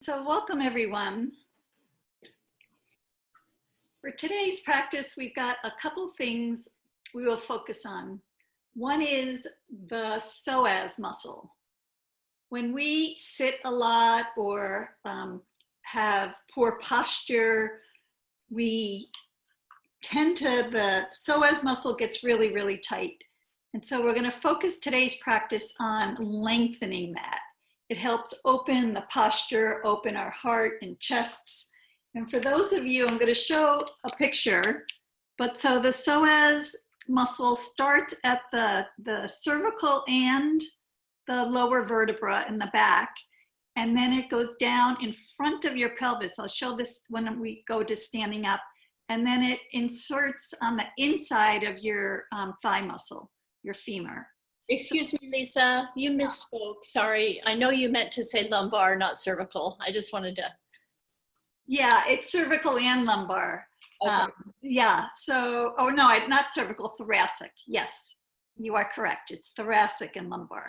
So welcome everyone. For today's practice, we've got a couple things we will focus on. One is the psoas muscle. When we sit a lot or have poor posture, we tend to, the psoas muscle gets really, really tight. And so we're going to focus today's practice on lengthening that. It helps open the posture, open our heart and chests. And for those of you, I'm going to show a picture. But so the psoas muscle starts at the cervical and the lower vertebra in the back. And then it goes down in front of your pelvis. I'll show this when we go to standing up. And then it inserts on the inside of your thigh muscle, your femur. Excuse me, Lisa, you misspoke. Sorry. I know you meant to say lumbar, not cervical. I just wanted to. Yeah, it's cervical and lumbar. Okay. Yeah, so, oh no, not cervical, thoracic. Yes, you are correct. It's thoracic and lumbar.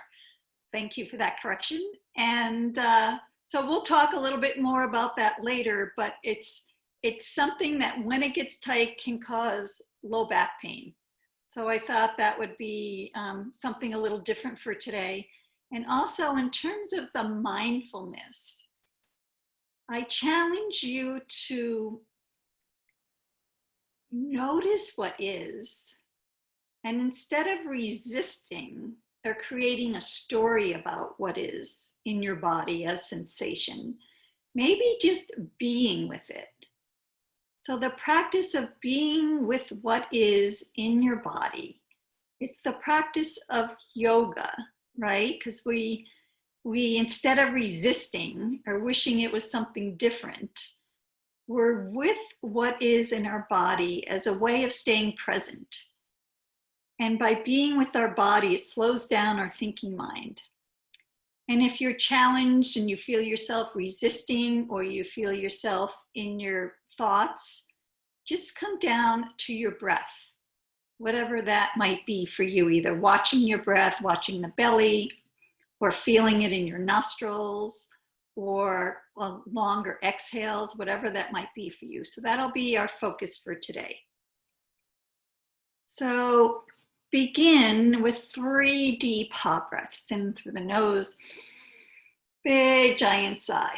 Thank you for that correction. And so we'll talk a little bit more about that later, but it's something that when it gets tight can cause low back pain. So I thought that would be something a little different for today. And also in terms of the mindfulness, I challenge you to notice what is, and instead of resisting or creating a story about what is in your body as sensation, maybe just being with it. So the practice of being with what is in your body, it's the practice of yoga, right? Because we instead of resisting or wishing it was something different, we're with what is in our body as a way of staying present. And by being with our body, it slows down our thinking mind. And if you're challenged and you feel yourself resisting or you feel yourself in your thoughts, just come down to your breath, whatever that might be for you, either watching your breath, watching the belly, or feeling it in your nostrils, or longer exhales, whatever that might be for you. So that'll be our focus for today. So begin with 3 deep hot breaths in through the nose, big giant sigh.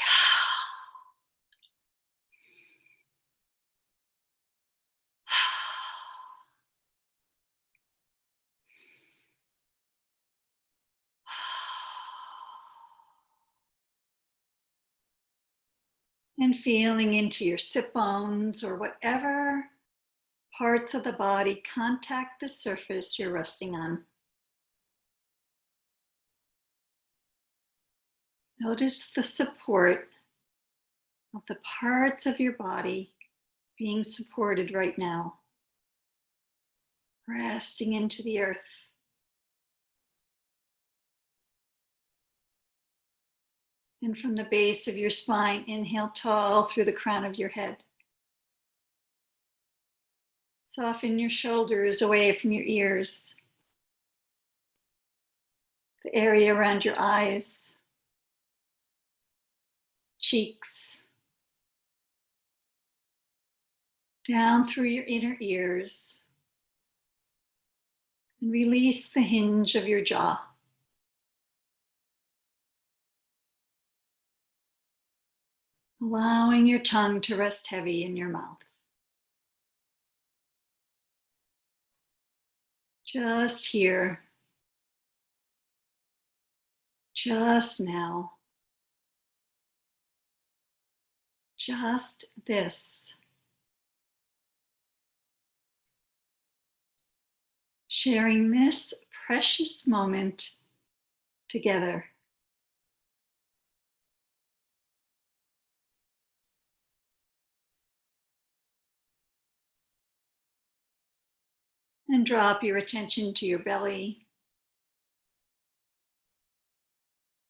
And feeling into your sit bones or whatever parts of the body contact the surface you're resting on. Notice the support of the parts of your body being supported right now. Resting into the earth. And from the base of your spine, inhale tall through the crown of your head. Soften your shoulders away from your ears. The area around your eyes, cheeks, down through your inner ears. And release the hinge of your jaw. Allowing your tongue to rest heavy in your mouth. Just here. Just now. Just this. Sharing this precious moment together. And drop your attention to your belly.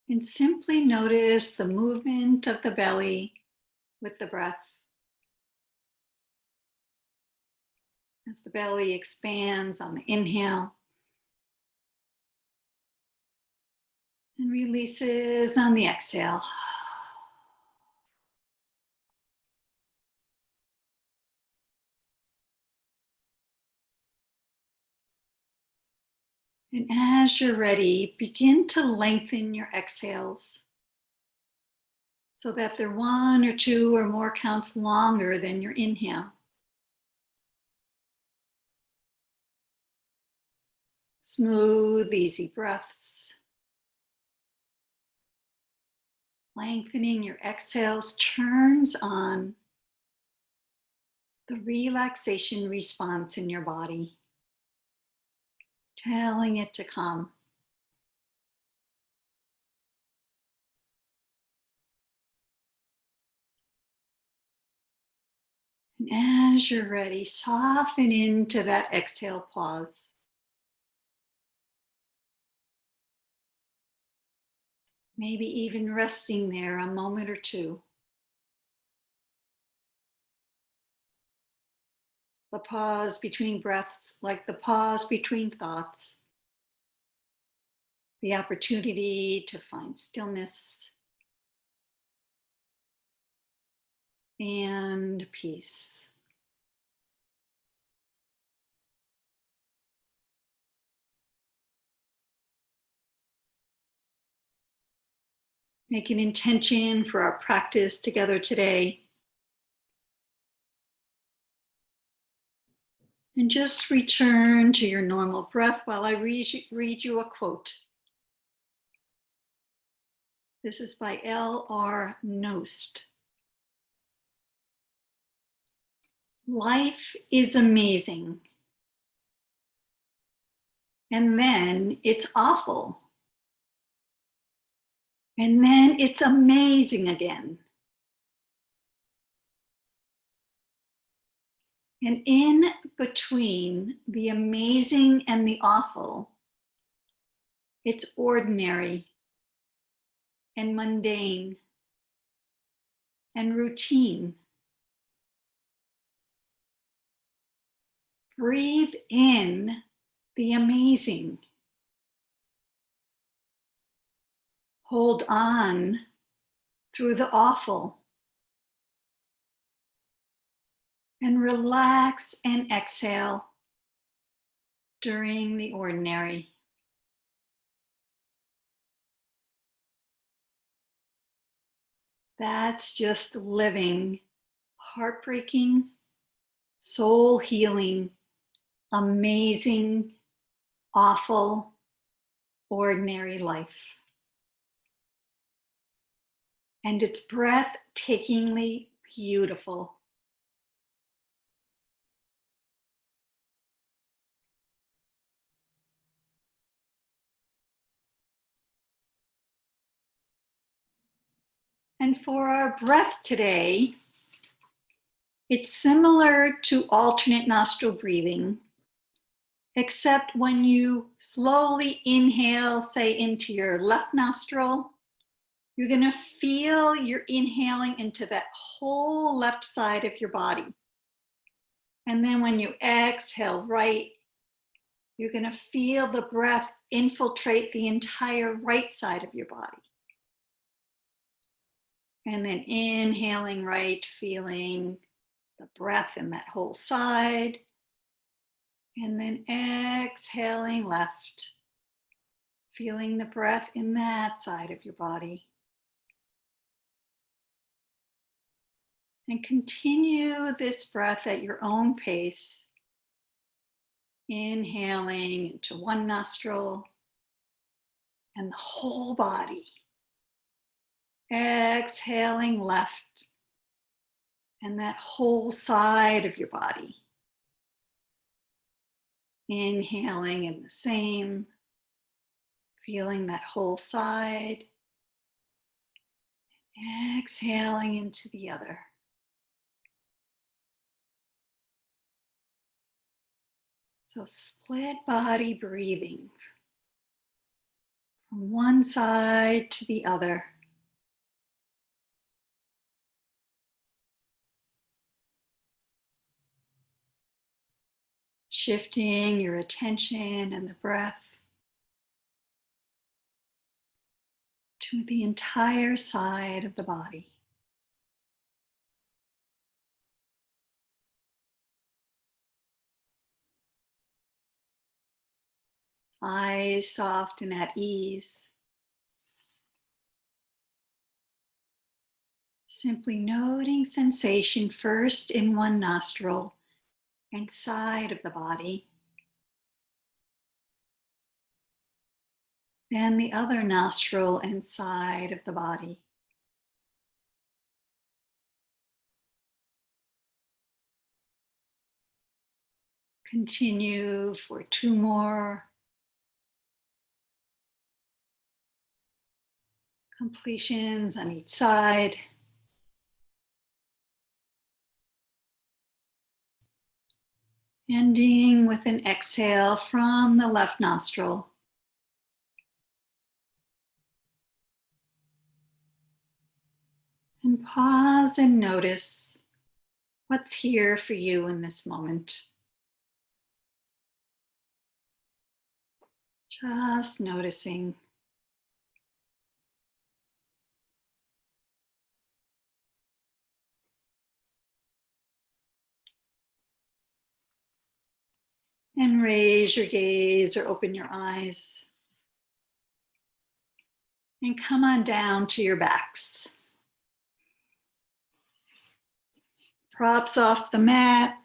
And simply notice the movement of the belly with the breath. As the belly expands on the inhale and releases on the exhale. And as you're ready, begin to lengthen your exhales so that they're 1 or 2 or more counts longer than your inhale. Smooth, easy breaths. Lengthening your exhales turns on the relaxation response in your body, telling it to come. And as you're ready, soften into that exhale pause. Maybe even resting there a moment or two. The pause between breaths, like the pause between thoughts. The opportunity to find stillness and peace. Make an intention for our practice together today. And just return to your normal breath while I read you a quote. This is by L.R. Nost. Life is amazing. And then it's awful. And then it's amazing again. And in between the amazing and the awful, it's ordinary and mundane and routine. Breathe in the amazing. Hold on through the awful. And relax and exhale during the ordinary. That's just living heartbreaking, soul healing, amazing, awful, ordinary life. And it's breathtakingly beautiful. And for our breath today, it's similar to alternate nostril breathing, except when you slowly inhale, say into your left nostril, you're going to feel you're inhaling into that whole left side of your body. And then when you exhale right, you're going to feel the breath infiltrate the entire right side of your body. And then inhaling right, feeling the breath in that whole side. And then exhaling left, feeling the breath in that side of your body. And continue this breath at your own pace, inhaling into one nostril and the whole body. Exhaling left and that whole side of your body. Inhaling in the same, feeling that whole side. Exhaling into the other. So split body breathing from one side to the other. Shifting your attention and the breath to the entire side of the body. eyes soft and at ease. Simply noting sensation first in one nostril and side of the body, then the other nostril and side of the body. Continue for 2 more. Completions on each side. Ending with an exhale from the left nostril. And pause and notice what's here for you in this moment. Just noticing. And raise your gaze or open your eyes. And come on down to your backs. Props off the mat.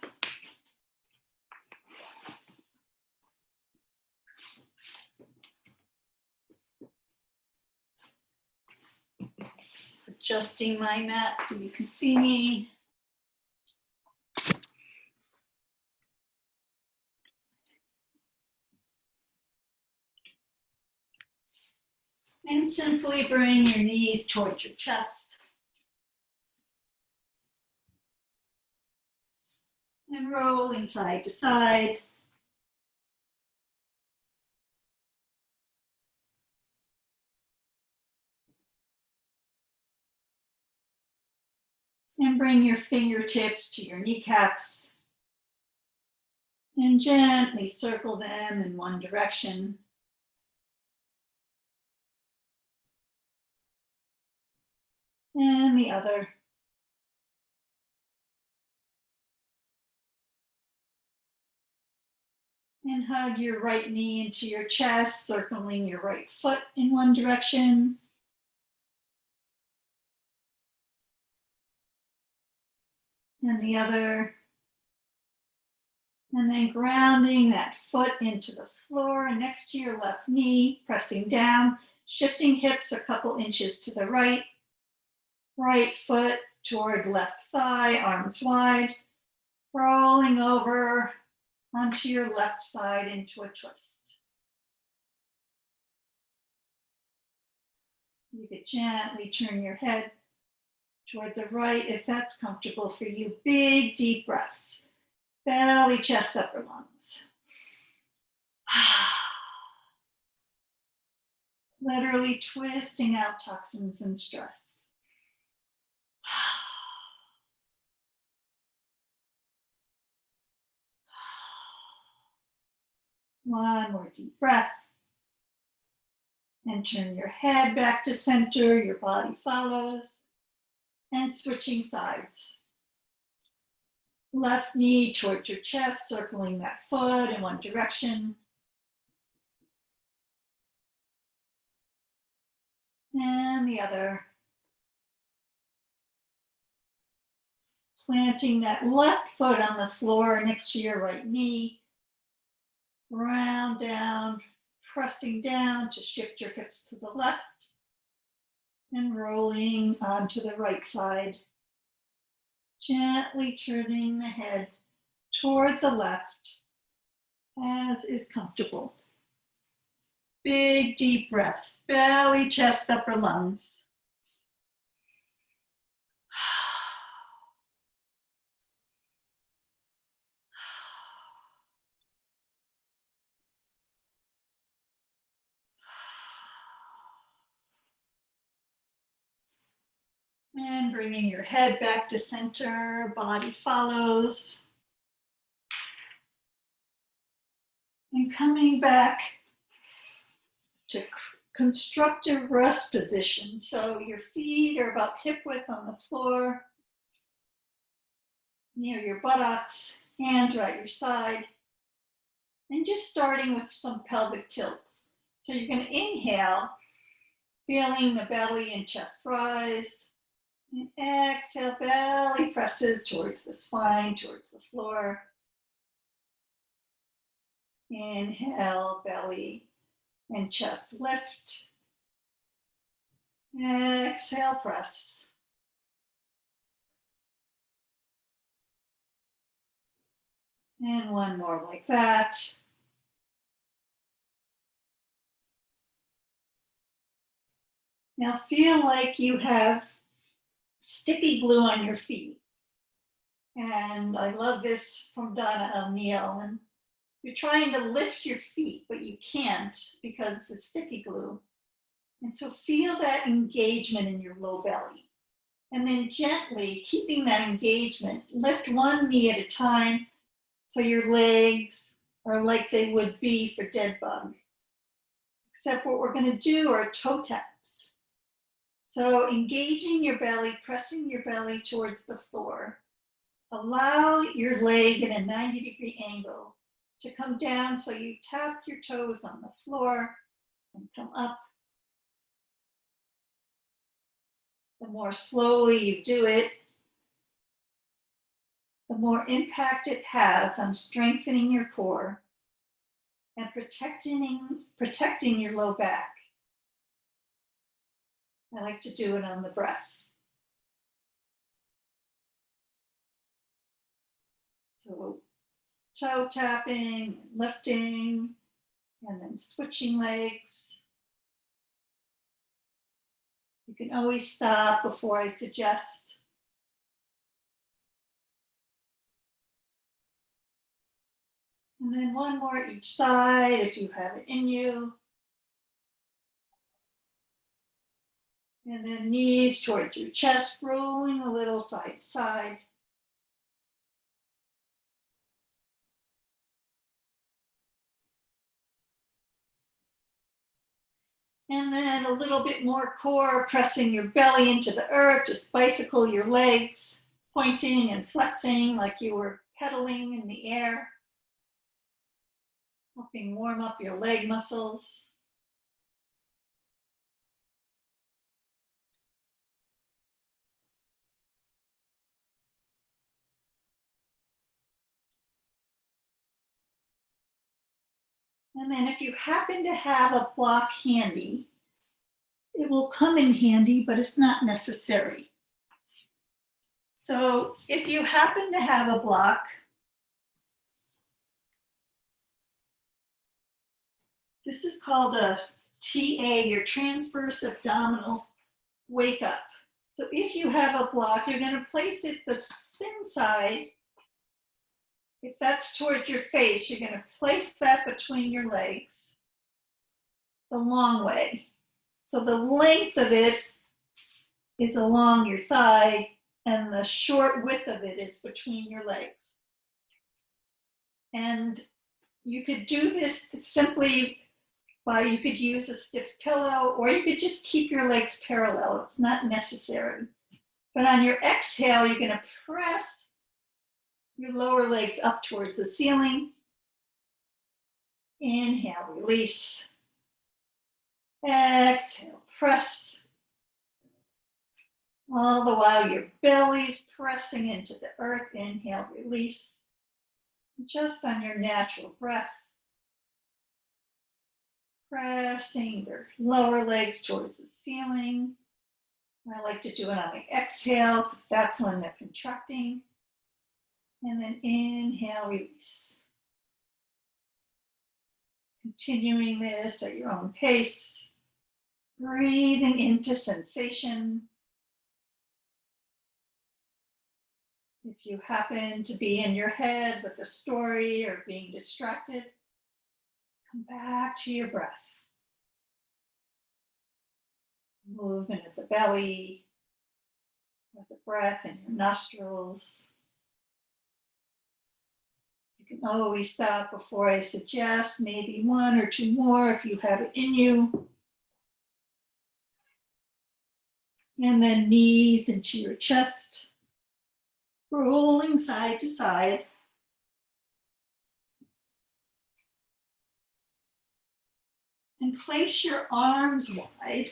Adjusting my mat so you can see me. And simply bring your knees towards your chest. And rolling side to side. And bring your fingertips to your kneecaps. And gently circle them in one direction. And the other. And hug your right knee into your chest, circling your right foot in one direction. And the other. And then grounding that foot into the floor next to your left knee, pressing down, shifting hips a couple inches to the right. Right foot toward left thigh, arms wide. Rolling over onto your left side into a twist. You could gently turn your head toward the right if that's comfortable for you. Big, deep breaths. Belly, chest, upper lungs. Literally twisting out toxins and stress. One more deep breath. And turn your head back to center, your body follows. And switching sides. Left knee towards your chest, circling that foot in one direction. And the other. Planting that left foot on the floor next to your right knee. Round down, pressing down to shift your hips to the left. And rolling onto the right side. Gently turning the head toward the left, as is comfortable. Big, deep breaths, belly, chest, upper lungs. And bringing your head back to center, body follows. And coming back to constructive rest position. So your feet are about hip width on the floor, near your buttocks, hands are at your side. And just starting with some pelvic tilts. So you're going to inhale, feeling the belly and chest rise. And exhale, belly presses towards the spine, towards the floor. Inhale, belly and chest lift. Exhale, press. And one more like that. Now feel like you have sticky glue on your feet. And I love this from Donna O'Neill. And you're trying to lift your feet, but you can't because of the sticky glue. And so feel that engagement in your low belly. And then gently, keeping that engagement, lift one knee at a time so your legs are like they would be for dead bug. Except what we're going to do are toe taps. So engaging your belly, pressing your belly towards the floor. Allow your leg in a 90-degree angle to come down so you tap your toes on the floor and come up. The more slowly you do it, the more impact it has on strengthening your core and protecting your low back. I like to do it on the breath. So toe tapping, lifting, and then switching legs. You can always stop before I suggest. And then one more each side if you have it in you. And then knees towards your chest, rolling a little side to side. And then a little bit more core, pressing your belly into the earth. Just bicycle your legs, pointing and flexing like you were pedaling in the air. Helping warm up your leg muscles. And then if you happen to have a block handy, it will come in handy, but it's not necessary. So if you happen to have a block, this is called a TA, your transverse abdominal wake up. So if you have a block, you're going to place it the thin side. If that's towards your face, you're going to place that between your legs the long way. So the length of it is along your thigh, and the short width of it is between your legs. And you could do this simply by, you could use a stiff pillow, or you could just keep your legs parallel. It's not necessary. But on your exhale, you're going to press your lower legs up towards the ceiling. Inhale, release. Exhale, press. All the while your belly's pressing into the earth. Inhale, release. Just on your natural breath. Pressing your lower legs towards the ceiling. I like to do it on my exhale, because that's when they're contracting. And then inhale, release. Continuing this at your own pace. Breathing into sensation. If you happen to be in your head with a story or being distracted, come back to your breath. Moving at the belly, with the breath in your nostrils. You can always stop before I suggest, maybe one or two more if you have it in you. And then knees into your chest, rolling side to side. And place your arms wide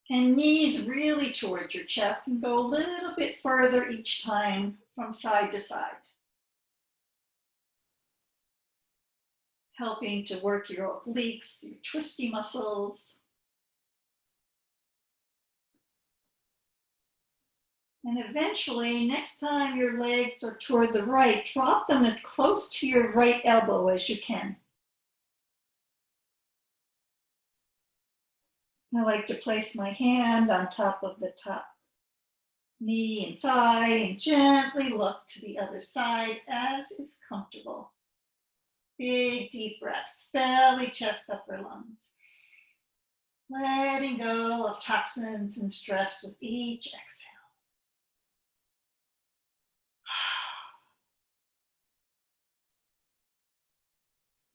and knees really towards your chest, and go a little bit further each time from side to side. Helping to work your obliques, your twisty muscles. And eventually, next time your legs are toward the right, drop them as close to your right elbow as you can. I like to place my hand on top of the top knee and thigh and gently look to the other side as is comfortable. Big deep breaths, belly, chest, upper lungs. Letting go of toxins and stress with each exhale.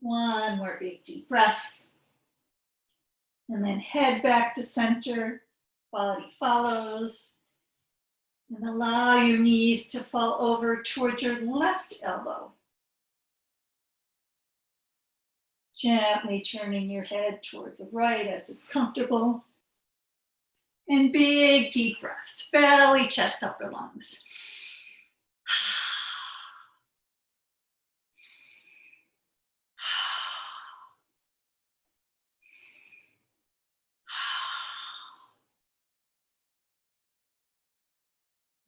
One more big deep breath. And then head back to center, body follows. And allow your knees to fall over towards your left elbow. Gently turning your head toward the right as is comfortable. And big deep breaths, belly, chest, upper lungs.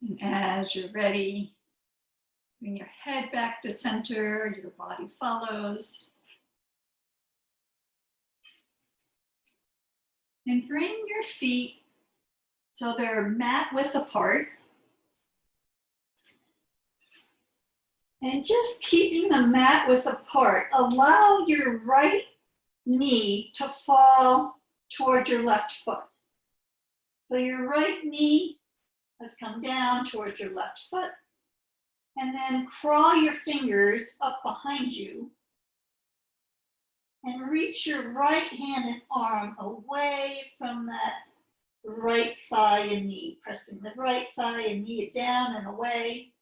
And as you're ready, bring your head back to center, your body follows. And bring your feet so they're mat width apart. And just keeping the mat width apart, allow your right knee to fall toward your left foot. So your right knee has come down towards your left foot. And then crawl your fingers up behind you and reach your right hand and arm away from that right thigh and knee, pressing the right thigh and knee down and away.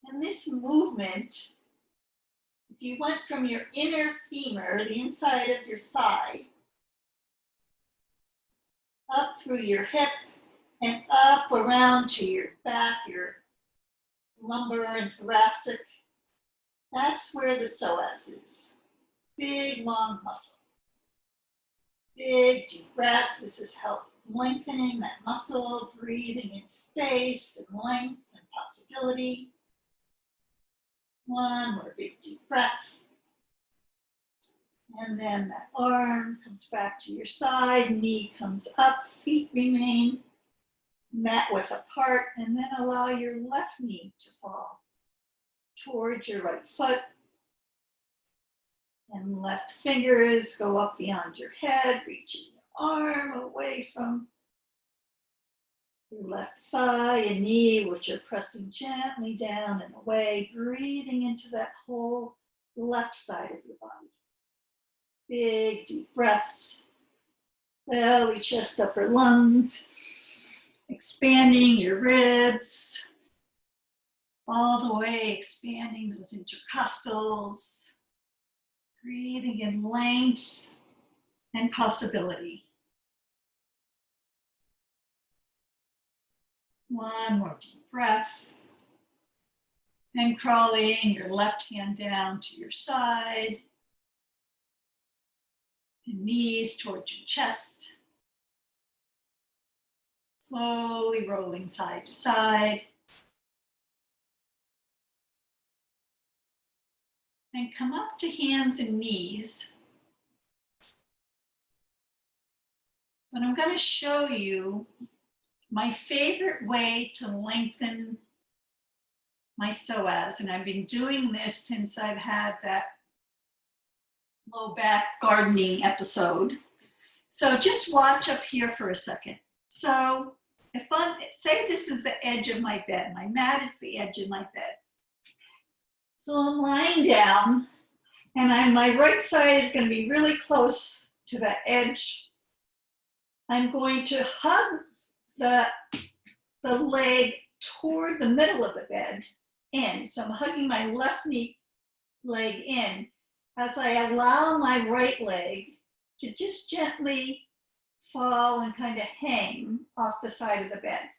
And this movement, if you went from your inner femur, the inside of your thigh, up through your hip and up around to your back, your lumbar and thoracic, that's where the psoas is. Big, long muscle. Big, deep breath. This is help lengthening that muscle, breathing in space and length and possibility. One more big, deep breath. And then that arm comes back to your side, knee comes up, feet remain mat width apart, and then allow your left knee to fall towards your right foot. And left fingers go up beyond your head, reaching your arm away from your left thigh and knee, which are pressing gently down and away, breathing into that whole left side of your body. Big, deep breaths, belly, chest, upper lungs, expanding your ribs, all the way expanding those intercostals. Breathing in length and possibility. One more deep breath. And crawling your left hand down to your side. And knees towards your chest. Slowly rolling side to side. And come up to hands and knees. But I'm going to show you my favorite way to lengthen my psoas. And I've been doing this since I've had that low back gardening episode. So just watch up here for a second. So if say this is the edge of my bed, my mat is the edge of my bed. So I'm lying down, and my right side is going to be really close to the edge. I'm going to hug the leg toward the middle of the bed in. So I'm hugging my left knee leg in as I allow my right leg to just gently fall and kind of hang off the side of the bed.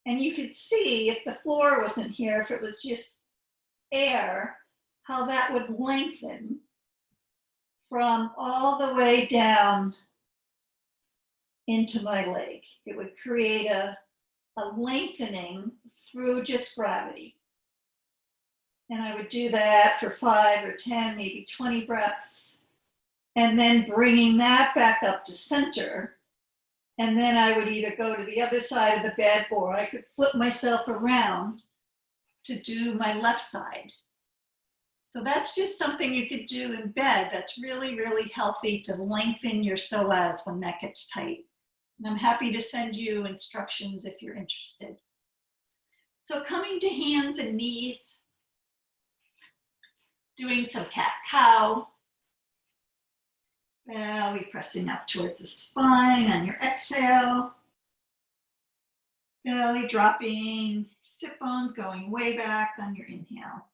And you could see if the floor wasn't here, if it was just air, how that would lengthen from all the way down into my leg. It would create a lengthening through just gravity. And I would do that for 5 or 10, maybe 20 breaths. And then bringing that back up to center. And then I would either go to the other side of the bed or I could flip myself around to do my left side. So that's just something you could do in bed that's really, really healthy to lengthen your psoas when that gets tight. And I'm happy to send you instructions if you're interested. So coming to hands and knees, doing some cat-cow, belly pressing up towards the spine on your exhale, belly dropping, sit bones going way back on your inhale.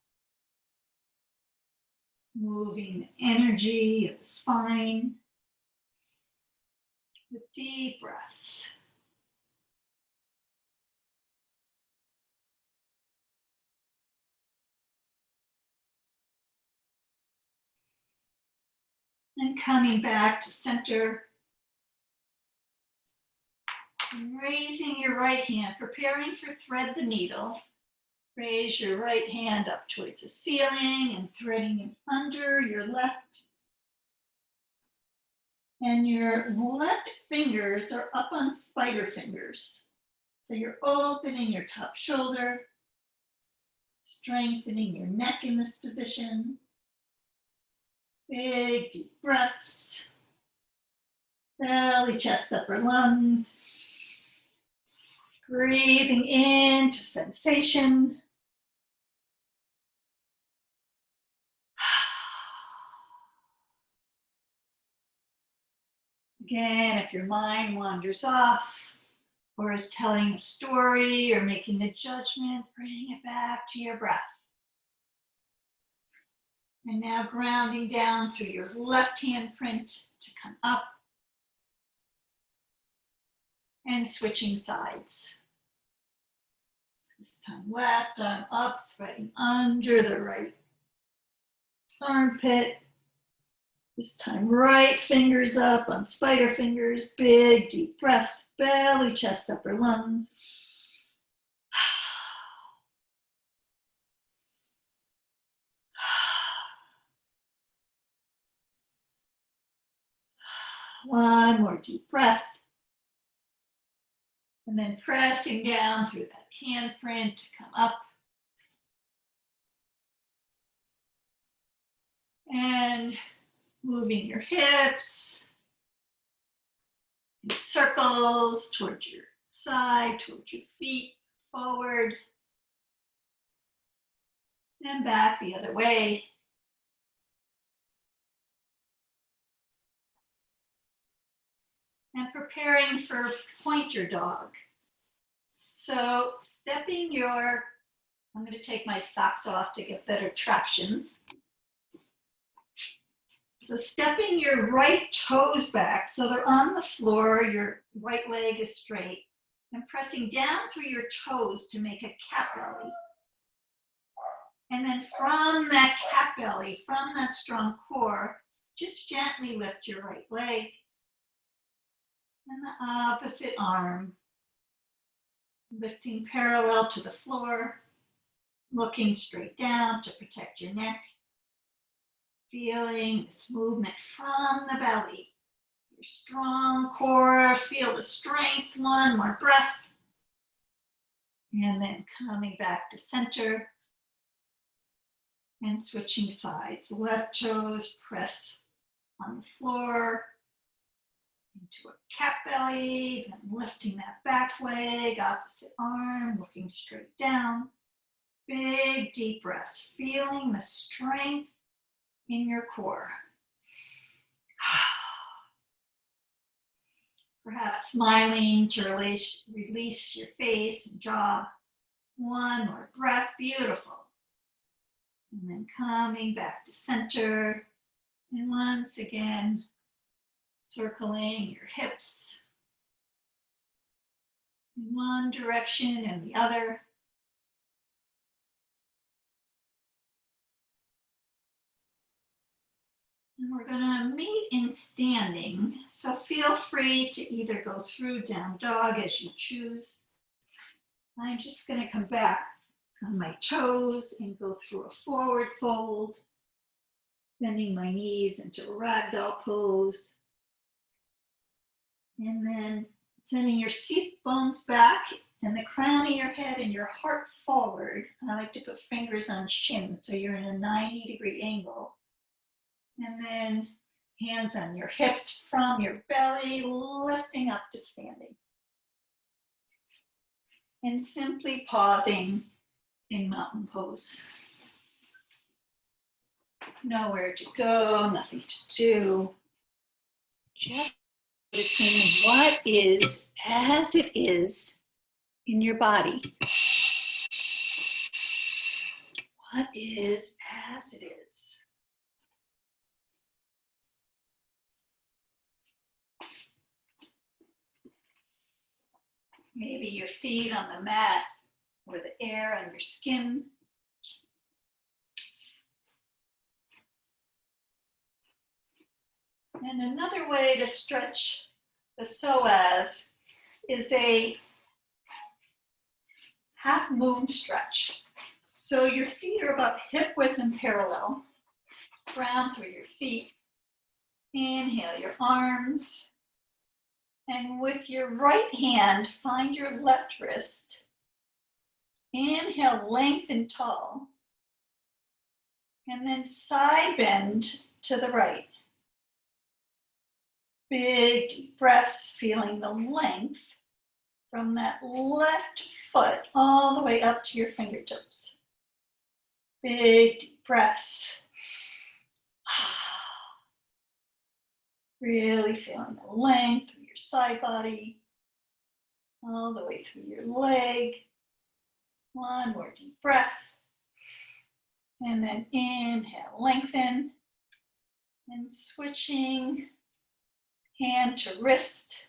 Moving the energy of the spine with deep breaths. And coming back to center. And raising your right hand, preparing for thread the needle. Raise your right hand up towards the ceiling and threading it under your left. And your left fingers are up on spider fingers. So you're opening your top shoulder, strengthening your neck in this position. Big deep breaths. Belly, chest, upper lungs. Breathing into sensation. Again, if your mind wanders off or is telling a story or making a judgment, bring it back to your breath. And now grounding down through your left hand print to come up and switching sides. This time left arm up, threading under the right armpit. This time right fingers up on spider fingers, big deep breaths, belly, chest, upper lungs. One more deep breath. And then pressing down through that handprint to come up. And moving your hips in circles towards your side, towards your feet, forward. And back the other way. And preparing for pointer dog. So stepping your, I'm going to take my socks off to get better traction. So stepping your right toes back so they're on the floor, your right leg is straight, and pressing down through your toes to make a cat belly. And then from that cat belly, from that strong core, just gently lift your right leg and the opposite arm, lifting parallel to the floor, looking straight down to protect your neck. Feeling this movement from the belly. Your strong core, feel the strength, one more breath. And then coming back to center and switching sides. Left toes press on the floor into a cat belly, then lifting that back leg, opposite arm, looking straight down. Big deep breaths, feeling the strength in your core. Perhaps smiling to release your face and jaw. One more breath, beautiful. And then coming back to center. And once again, circling your hips in one direction and the other. And we're going to meet in standing. So feel free to either go through down dog as you choose. I'm just going to come back on my toes and go through a forward fold, bending my knees into a ragdoll pose. And then sending your seat bones back and the crown of your head and your heart forward. I like to put fingers on shin so you're in a 90-degree angle. And then hands on your hips from your belly, lifting up to standing. And simply pausing in mountain pose. Nowhere to go, nothing to do. Just noticing what is as it is in your body. What is as it is. Maybe your feet on the mat or the air on your skin. And another way to stretch the psoas is a half moon stretch. So your feet are about hip width and parallel. Ground through your feet. Inhale your arms. And with your right hand, find your left wrist. Inhale, lengthen tall. And then side bend to the right. Big deep breaths, feeling the length from that left foot all the way up to your fingertips. Big deep breaths. Really feeling the length through your side body, all the way through your leg. One more deep breath. And then inhale, lengthen. And switching hand to wrist.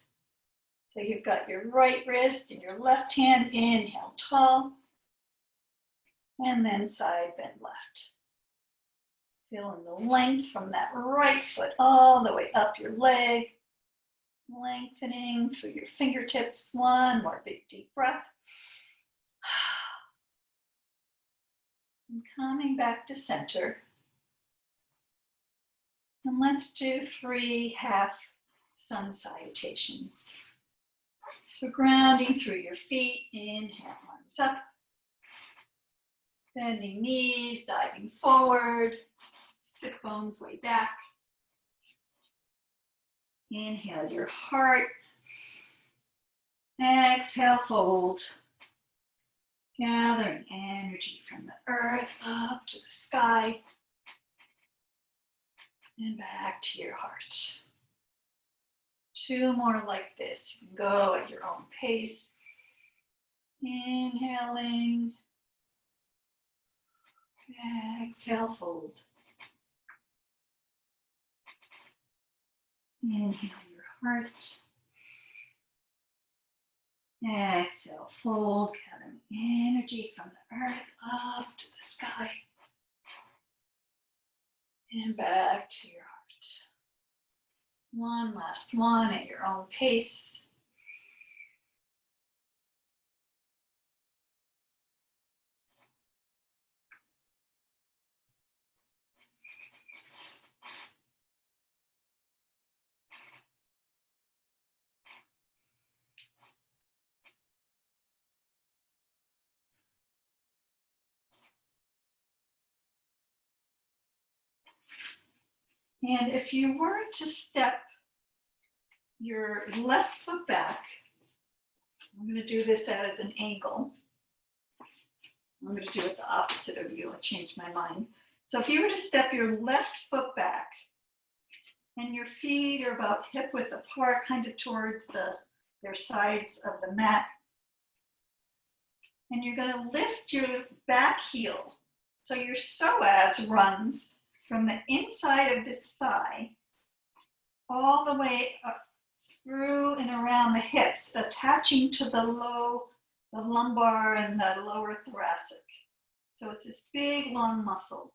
So you've got your right wrist and your left hand. Inhale, tall. And then side bend left. Feeling the length from that right foot all the way up your leg. Lengthening through your fingertips. One more big deep breath. And coming back to center. And let's do 3 half sun salutations. So grounding through your feet. Inhale, arms up. Bending knees, diving forward. Sit bones way back. Inhale your heart. Exhale, fold. Gathering energy from the earth up to the sky. And back to your heart. 2 more like this. You can go at your own pace. Inhaling. Exhale, fold. Inhale your heart. Exhale, fold, gathering energy from the earth up to the sky. And back to your heart. One last one at your own pace. And if you were to step your left foot back, I'm going to do this at an angle. I'm going to do it the opposite of you. I changed my mind. So if you were to step your left foot back and your feet are about hip width apart, kind of towards their sides of the mat, and you're going to lift your back heel So your psoas runs from the inside of this thigh all the way up through and around the hips, attaching to the lumbar and the lower thoracic. So it's this big, long muscle.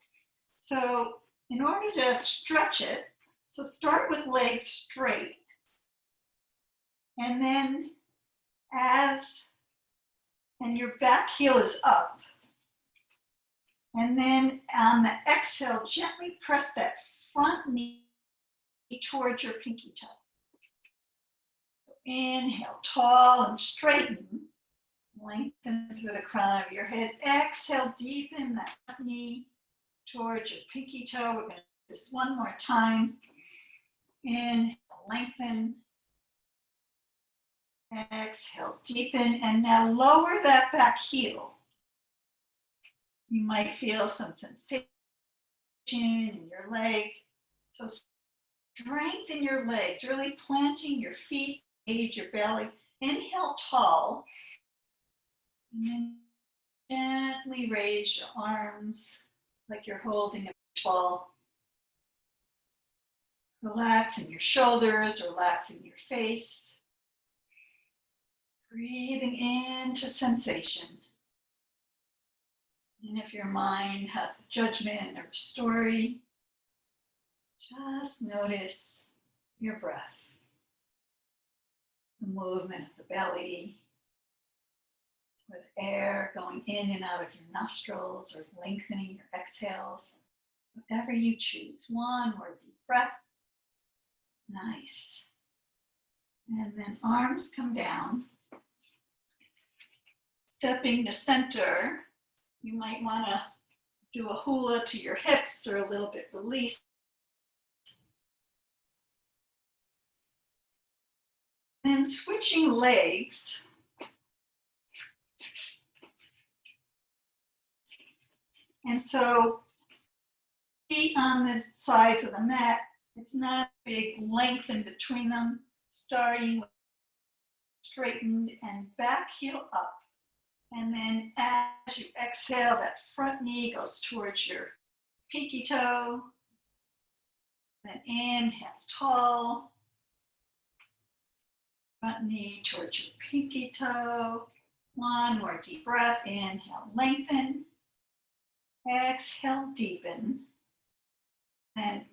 So in order to stretch it, so start with legs straight. And then and your back heel is up. And then on the exhale, gently press that front knee towards your pinky toe. Inhale, tall and straighten. Lengthen through the crown of your head. Exhale, deepen that front knee towards your pinky toe. We're going to do this one more time. Inhale, lengthen. Exhale, deepen. And now lower that back heel. You might feel some sensation in your leg. So strengthen your legs, really planting your feet, engage your belly. Inhale, tall. And then gently raise your arms like you're holding a ball. Relaxing your shoulders, relaxing your face. Breathing into sensation. And if your mind has a judgment or a story, just notice your breath. The movement of the belly, with air going in and out of your nostrils or lengthening your exhales. Whatever you choose. One more deep breath. Nice. And then arms come down. Stepping to center. You might want to do a hula to your hips or a little bit release. Then switching legs. And so feet on the sides of the mat. It's not a big length in between them. Starting with straightened and back heel up. And then as you exhale, that front knee goes towards your pinky toe. Then inhale, tall. Front knee towards your pinky toe. One more deep breath. Inhale, lengthen. Exhale, deepen. And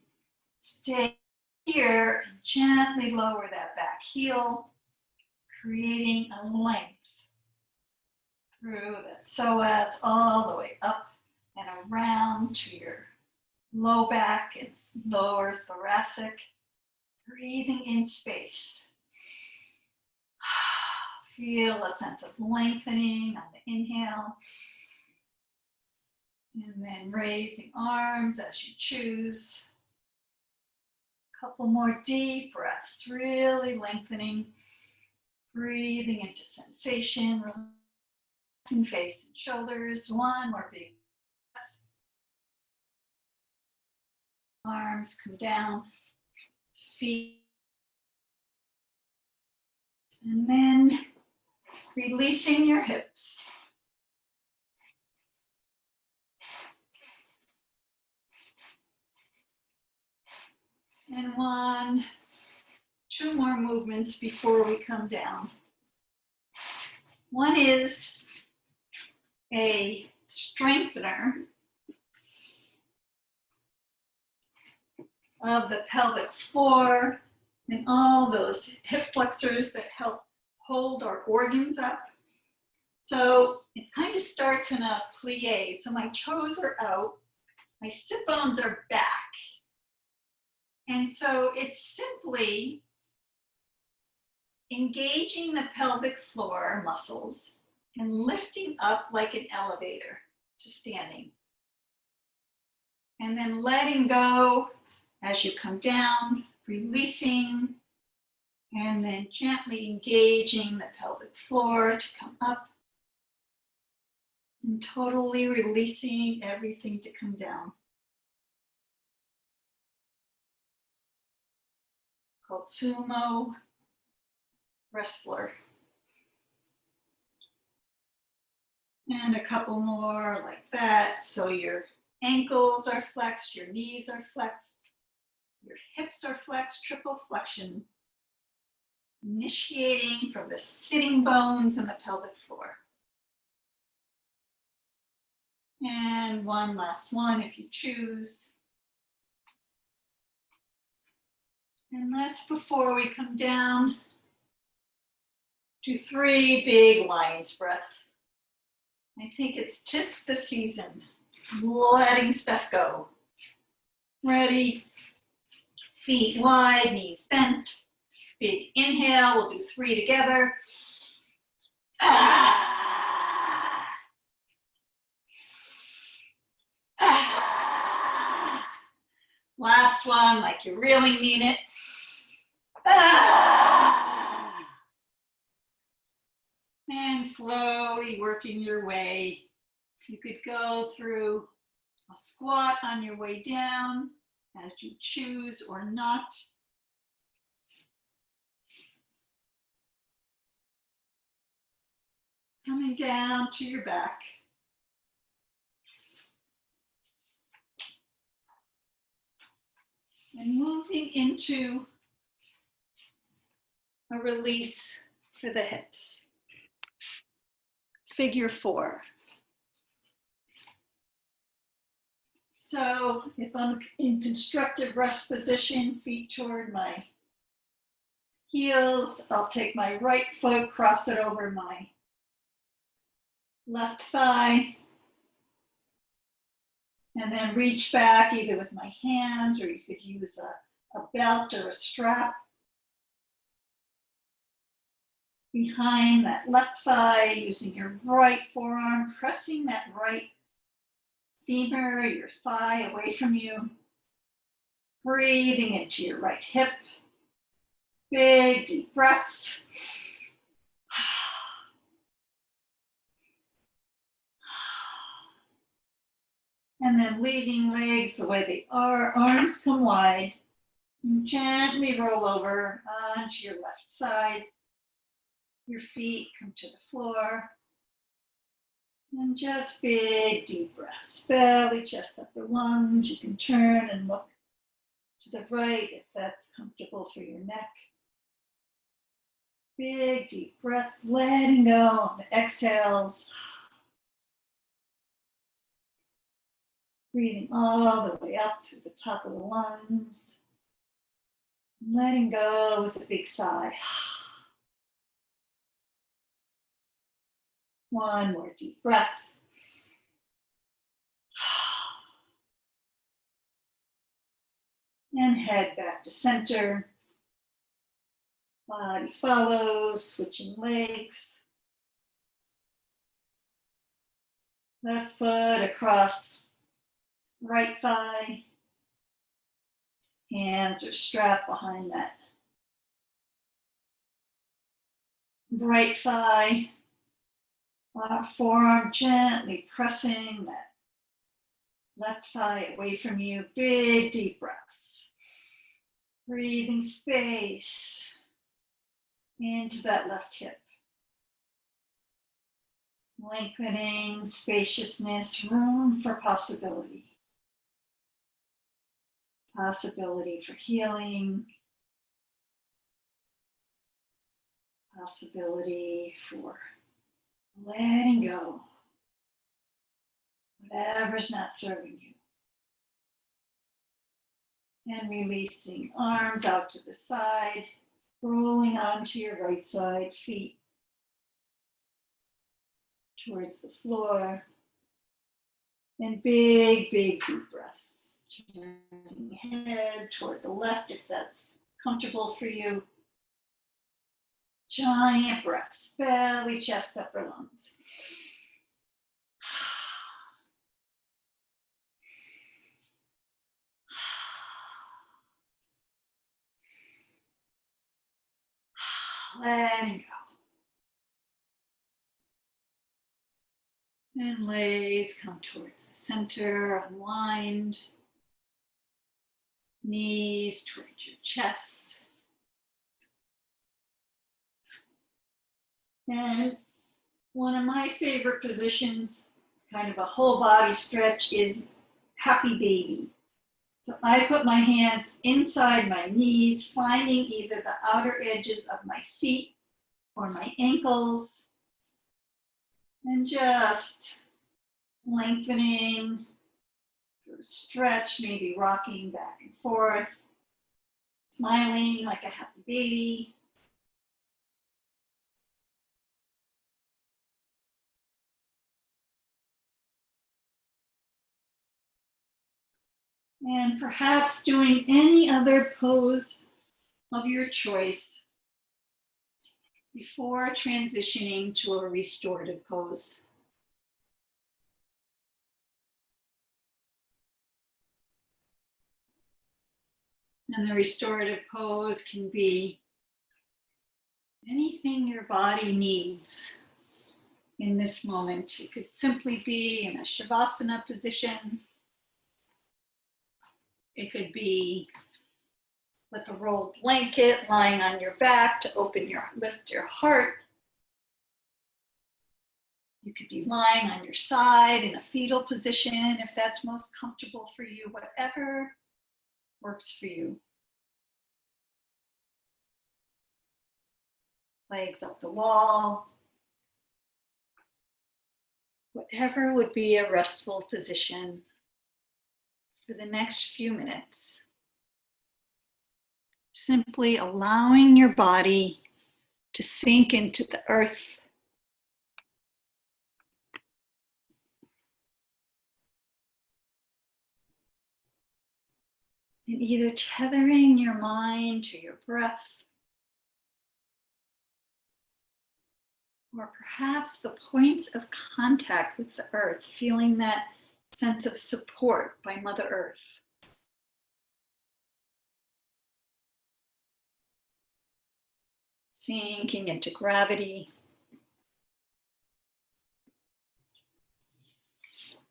stay here and gently lower that back heel, creating a length through that psoas all the way up and around to your low back and lower thoracic. Breathing in space. Feel a sense of lengthening on the inhale. And then raising arms as you choose. A couple more deep breaths, really lengthening. Breathing into sensation, relaxing face and shoulders. One more big breath. Arms come down, feet. And then releasing your hips. And two more movements before we come down. One is a strengthener of the pelvic floor and all those hip flexors that help hold our organs up. So it kind of starts in a plie. So my toes are out, my sit bones are back. And so it's simply engaging the pelvic floor muscles and lifting up like an elevator to standing. And then letting go as you come down, releasing, and then gently engaging the pelvic floor to come up. And totally releasing everything to come down. Called sumo wrestler. And a couple more like that. So your ankles are flexed, your knees are flexed, your hips are flexed, triple flexion. Initiating from the sitting bones and the pelvic floor. And one last one if you choose. And that's before we come down to 3 big lion's breath. I think it's 'tis the season. Letting stuff go. Ready? Feet wide, knees bent. Big inhale, we'll do 3 together. Ah. Ah. Last one, like you really mean it. Ah. And slowly working your way. You could go through a squat on your way down as you choose or not. Coming down to your back. And moving into a release for the hips. Figure 4. So if I'm in constructive rest position, feet toward my heels, I'll take my right foot, cross it over my left thigh, and then reach back either with my hands or you could use a belt or a strap behind that left thigh, using your right forearm, pressing that right femur, your thigh away from you. Breathing into your right hip. Big deep breaths. And then leaving legs the way they are, arms come wide. And gently roll over onto your left side. Your feet come to the floor. And just big deep breaths. Belly, chest, upper lungs. You can turn and look to the right if that's comfortable for your neck. Big deep breaths, letting go on the exhales. Breathing all the way up through the top of the lungs. Letting go with a big sigh. One more deep breath. And head back to center. Body follows, switching legs. Left foot across right thigh. Hands are strapped behind that right thigh. Forearm gently pressing that left thigh away from you. Big deep breaths. Breathing space into that left hip. Lengthening, spaciousness, room for possibility. Possibility for healing. Possibility for letting go. Whatever's not serving you. And releasing, arms out to the side, rolling onto your right side, feet towards the floor. And big, big deep breaths. Turning head toward the left if that's comfortable for you. Giant breaths, belly, chest, upper lungs. Letting go. And legs come towards the center, unwind. Knees towards your chest. And One of my favorite positions, kind of a whole body stretch, is happy baby. So I put my hands inside my knees, finding either the outer edges of my feet or my ankles, and just lengthening through stretch, maybe rocking back and forth, smiling like a happy baby. And perhaps doing any other pose of your choice before transitioning to a restorative pose. And the restorative pose can be anything your body needs in this moment. It could simply be in a Shavasana position. It could be with a rolled blanket lying on your back to lift your heart. You could be lying on your side in a fetal position if that's most comfortable for you, whatever works for you. Legs up the wall. Whatever would be a restful position for the next few minutes. Simply allowing your body to sink into the earth. And either tethering your mind to your breath, or perhaps the points of contact with the earth, feeling that sense of support by Mother Earth. Sinking into gravity.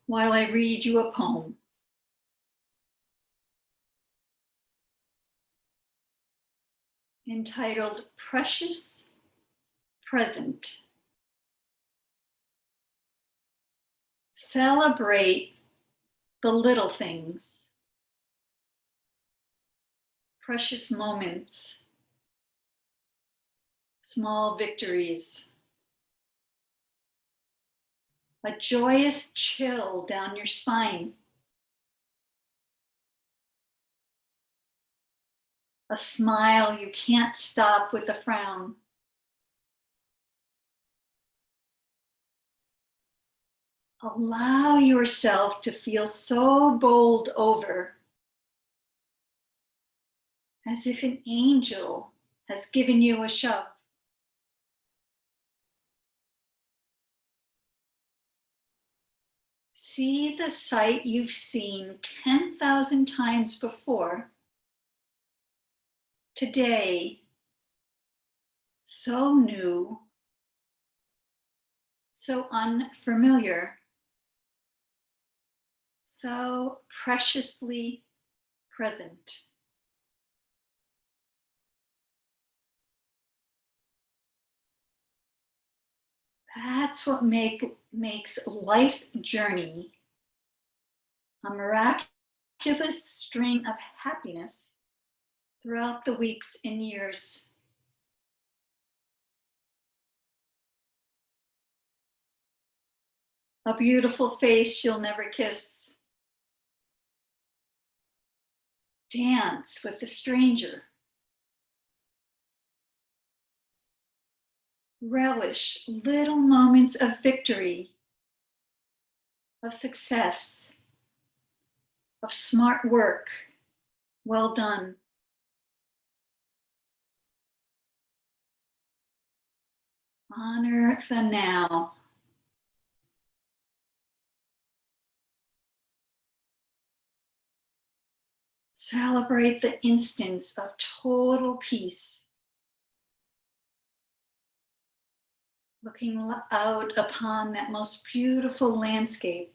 While I read you a poem. Entitled Precious Present. Celebrate the little things, precious moments, small victories, a joyous chill down your spine, a smile you can't stop with a frown. Allow yourself to feel so bowled over, as if an angel has given you a shove. See the sight you've seen 10,000 times before. Today, so new, so unfamiliar, so preciously present. That's what makes life's journey a miraculous string of happiness throughout the weeks and years. A beautiful face you'll never kiss. Dance with the stranger. Relish little moments of victory, of success, of smart work, well done. Honor the now. Celebrate the instance of total peace. Looking out upon that most beautiful landscape.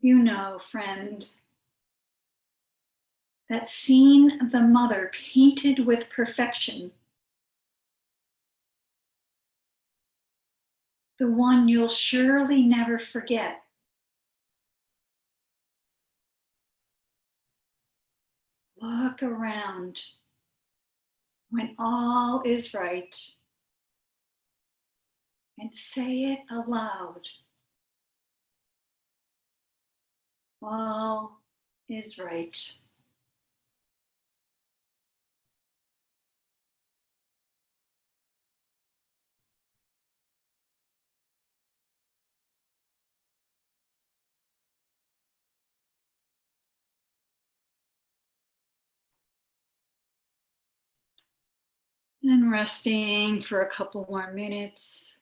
You know, friend, that scene the mother painted with perfection. the one you'll surely never forget. Look around when all is right and say it aloud. All is right. And resting for a couple more minutes.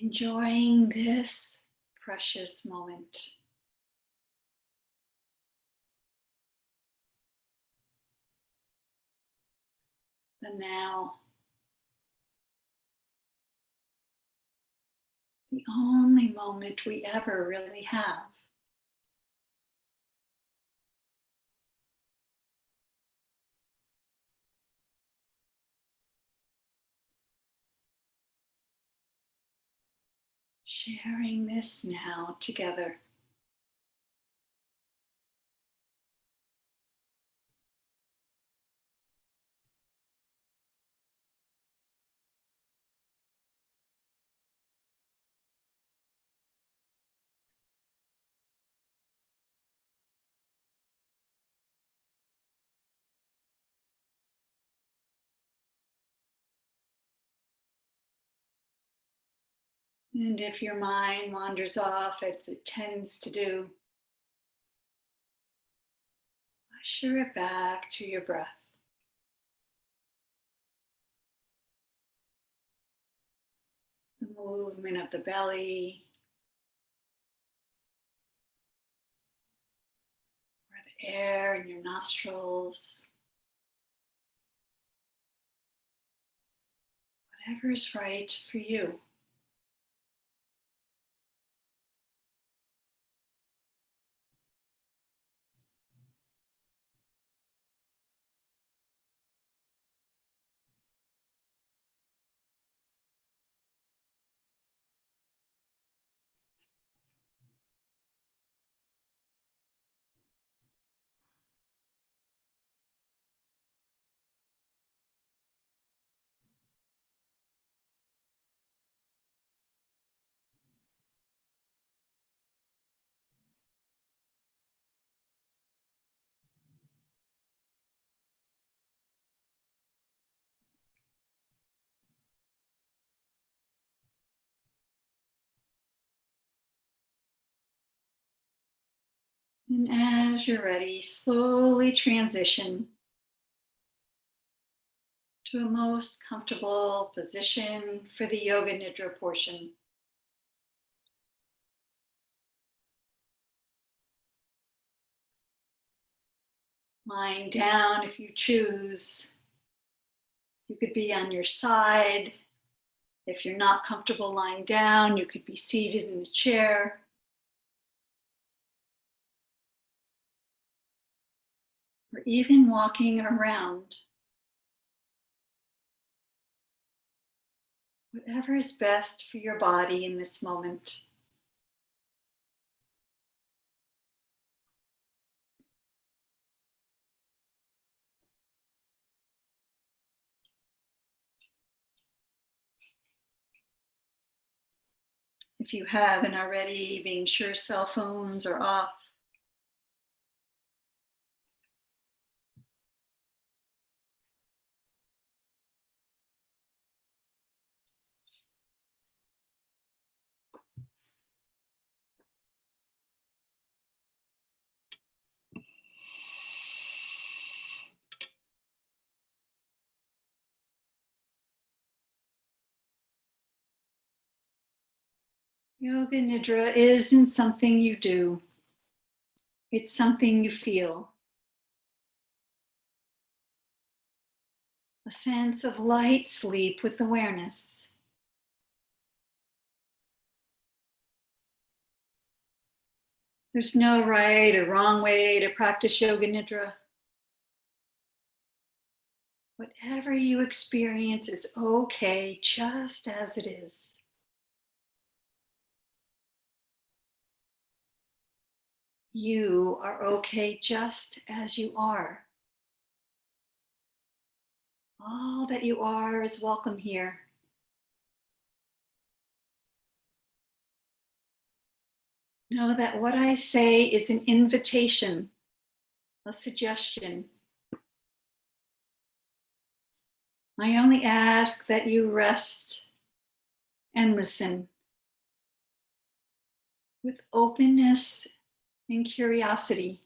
Enjoying this precious moment. The now. The only moment we ever really have. Sharing this now together. And if your mind wanders off, as it tends to do, usher it back to your breath. The movement of the belly, or the air in your nostrils. Whatever is right for you. And as you're ready, slowly transition to a most comfortable position for the Yoga Nidra portion. Lying down if you choose. You could be on your side. If you're not comfortable lying down, you could be seated in a chair. Or even walking around. Whatever is best for your body in this moment. If you haven't already, being sure cell phones are off. Yoga Nidra isn't something you do. It's something you feel. A sense of light sleep with awareness. There's no right or wrong way to practice Yoga Nidra. Whatever you experience is okay just as it is. You are okay just as you are. All that you are is welcome here. Know that what I say is an invitation, a suggestion. I only ask that you rest and listen with openness and curiosity.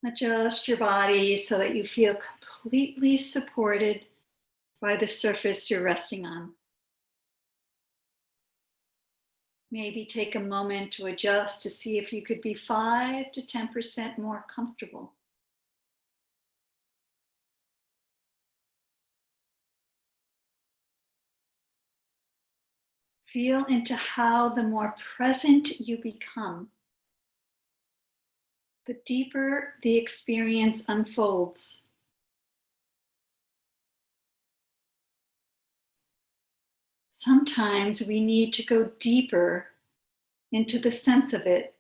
Adjust your body so that you feel completely supported by the surface you're resting on. Maybe take a moment to adjust to see if you could be 5 to 10% more comfortable. Feel into how the more present you become, the deeper the experience unfolds. Sometimes we need to go deeper into the sense of it.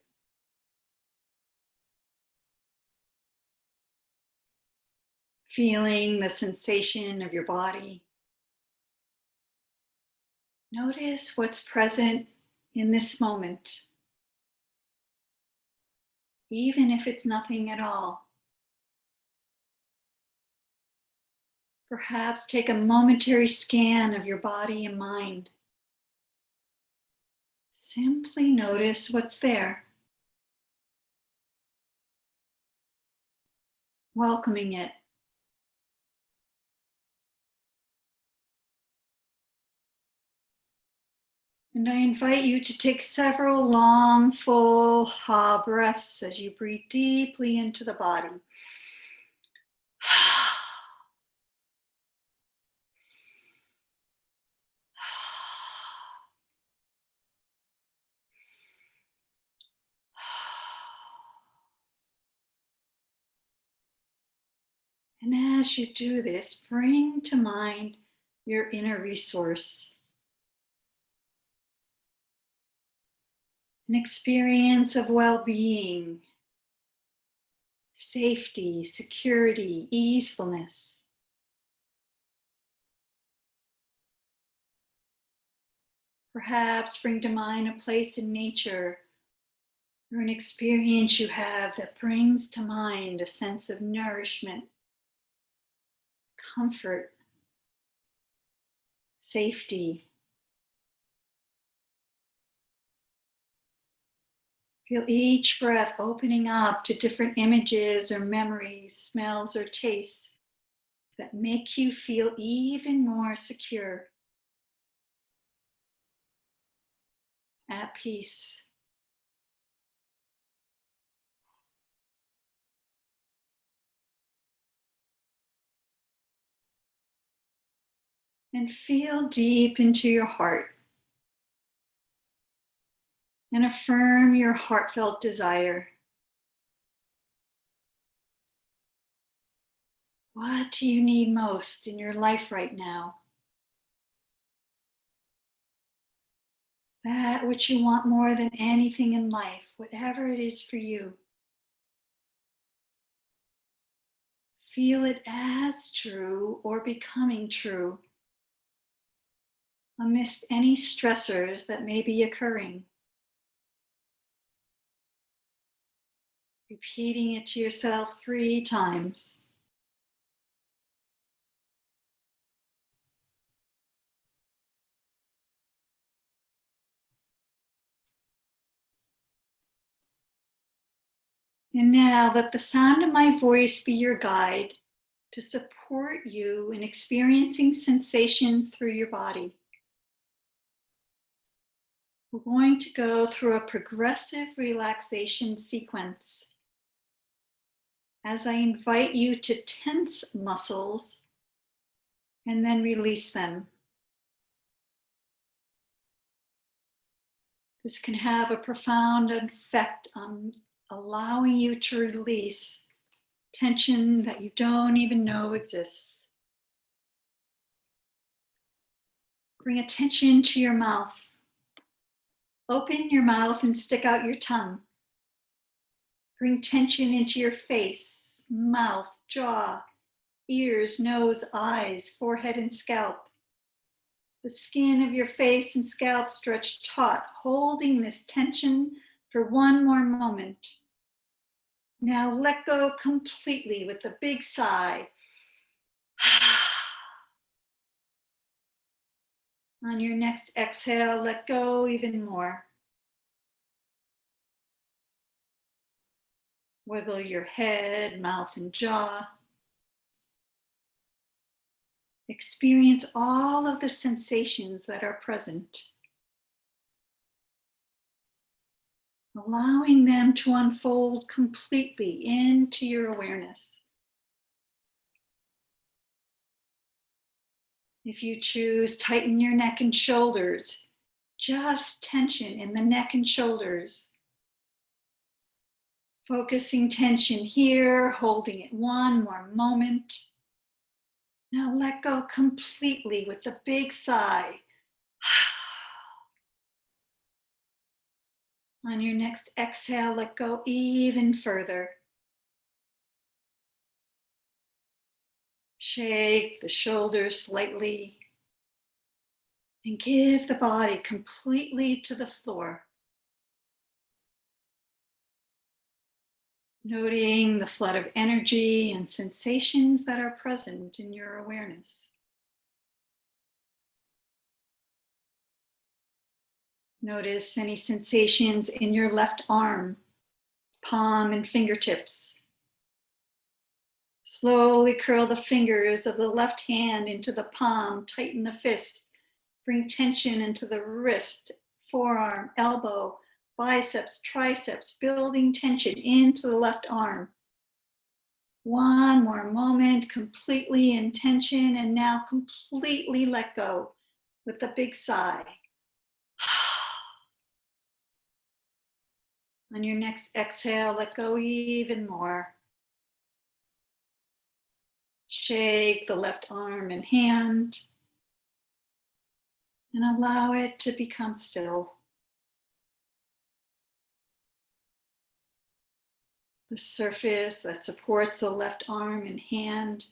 Feeling the sensation of your body. Notice what's present in this moment, even if it's nothing at all. Perhaps take a momentary scan of your body and mind. Simply notice what's there, welcoming it. And I invite you to take several long, full ha breaths as you breathe deeply into the body. And as you do this, bring to mind your inner resource, an experience of well-being, safety, security, easefulness. Perhaps bring to mind a place in nature or an experience you have that brings to mind a sense of nourishment, comfort, safety. Feel each breath opening up to different images or memories, smells or tastes that make you feel even more secure, at peace. And feel deep into your heart and affirm your heartfelt desire. What do you need most in your life right now? That which you want more than anything in life, whatever it is for you. Feel it as true or becoming true amidst any stressors that may be occurring. Repeating it to yourself 3 times. And now let the sound of my voice be your guide to support you in experiencing sensations through your body. We're going to go through a progressive relaxation sequence as I invite you to tense muscles and then release them. This can have a profound effect on allowing you to release tension that you don't even know exists. Bring attention to your mouth. Open your mouth and stick out your tongue. Bring tension into your face, mouth, jaw, ears, nose, eyes, forehead, and scalp. The skin of your face and scalp stretch taut, holding this tension for one more moment. Now let go completely with a big sigh. On your next exhale, let go even more. Wiggle your head, mouth, and jaw. Experience all of the sensations that are present, allowing them to unfold completely into your awareness. If you choose, tighten your neck and shoulders, just tension in the neck and shoulders. Focusing tension here, holding it one more moment. Now let go completely with a big sigh. On your next exhale, let go even further. Shake the shoulders slightly and give the body completely to the floor. Noting the flood of energy and sensations that are present in your awareness. Notice any sensations in your left arm, palm, and fingertips. Slowly curl the fingers of the left hand into the palm, tighten the fist, bring tension into the wrist, forearm, elbow, biceps, triceps, building tension into the left arm. One more moment, completely in tension, and now completely let go with a big sigh. On your next exhale, let go even more. Shake the left arm and hand and allow it to become still. The surface that supports the left arm and hand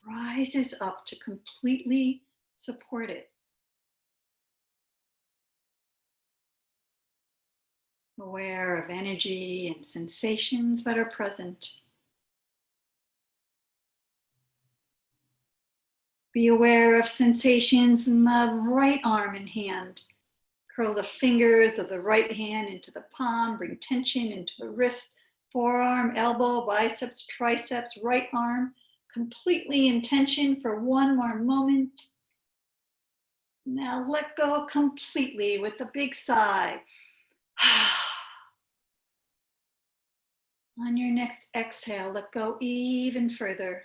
rises up to completely support it. Aware of energy and sensations that are present. Be aware of sensations in the right arm and hand. Curl the fingers of the right hand into the palm, bring tension into the wrist, forearm, elbow, biceps, triceps, right arm, completely in tension for one more moment. Now let go completely with a big sigh. On your next exhale, let go even further.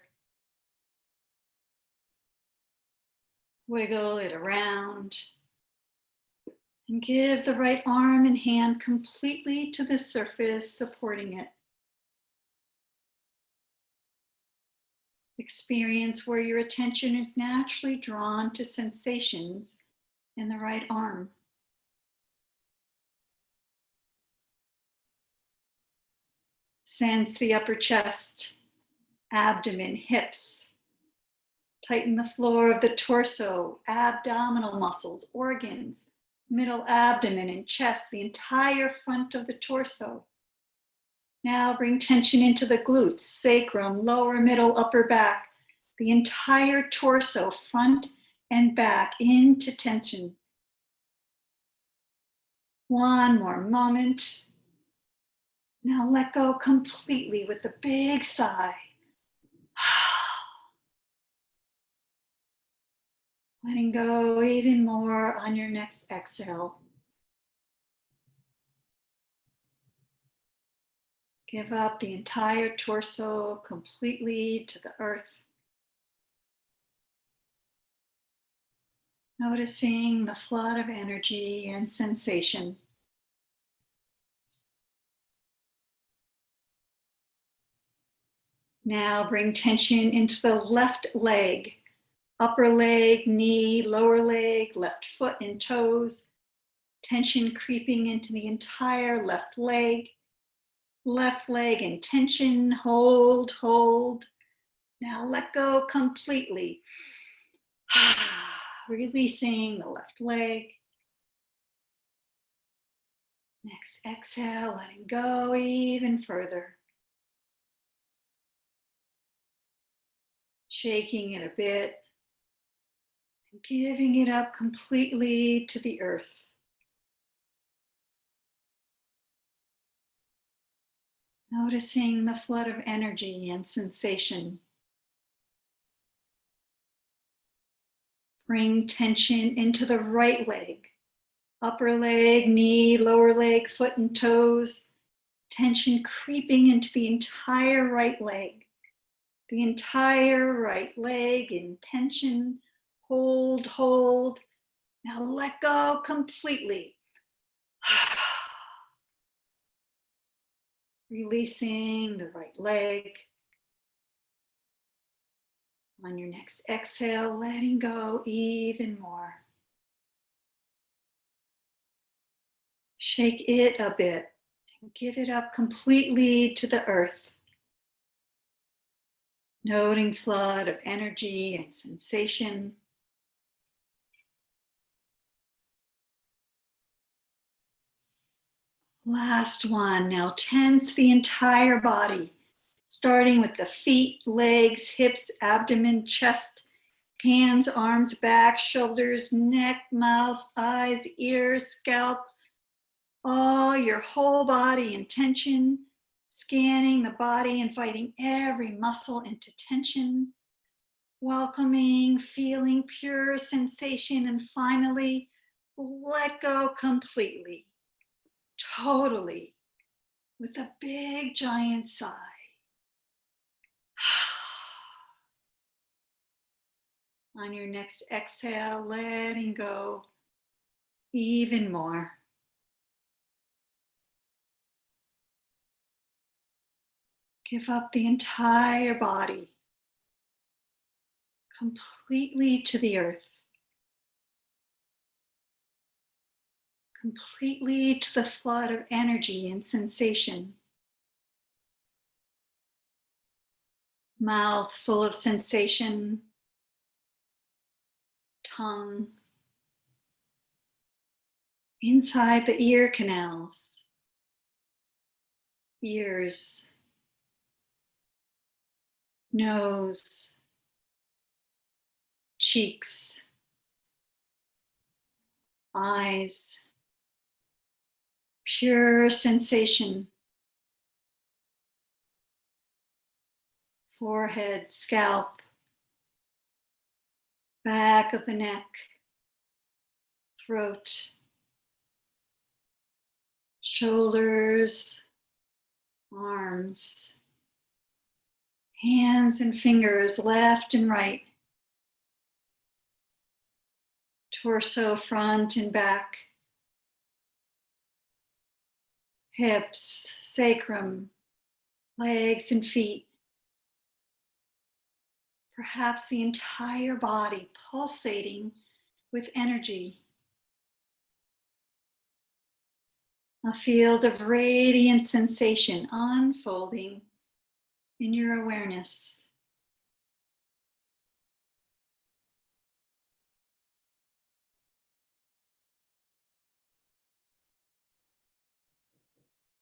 Wiggle it around and give the right arm and hand completely to the surface, supporting it. Experience where your attention is naturally drawn to sensations in the right arm. Sense the upper chest, abdomen, hips. Tighten the floor of the torso, abdominal muscles, organs, middle abdomen and chest, the entire front of the torso. Now bring tension into the glutes, sacrum, lower, middle, upper back, the entire torso, front and back, into tension. One more moment. Now let go completely with a big sigh. Letting go even more on your next exhale. Give up the entire torso completely to the earth. Noticing the flood of energy and sensation Now bring tension into the left leg, upper leg, knee, lower leg, left foot and toes. Tension creeping into the entire left leg and tension, hold, hold. Now let go completely. Releasing the left leg. Next exhale, letting go even further. Shaking it a bit and giving it up completely to the earth. Noticing the flood of energy and sensation. Bring tension into the right leg, upper leg, knee, lower leg, foot and toes. Tension creeping into the entire right leg. The entire right leg in tension. Hold, hold. Now let go completely. Releasing the right leg. On your next exhale, letting go even more. Shake it a bit and give it up completely to the earth. Noting flood of energy and sensation. Last one. Now tense the entire body, starting with the feet, legs, hips, abdomen, chest, hands, arms, back, shoulders, neck, mouth, eyes, ears, scalp, all your whole body in tension, scanning the body, inviting every muscle into tension, welcoming, feeling pure sensation, and finally, let go completely, totally, with a big giant sigh. On your next exhale, letting go even more. Give up the entire body completely to the earth, completely to the flood of energy and sensation. Mouth full of sensation, tongue, inside the ear canals, ears, nose, cheeks, eyes, pure sensation, forehead, scalp, back of the neck, throat, shoulders, arms, hands and fingers left and right, torso front and back, hips, sacrum, legs and feet, perhaps the entire body pulsating with energy. A field of radiant sensation unfolding in your awareness.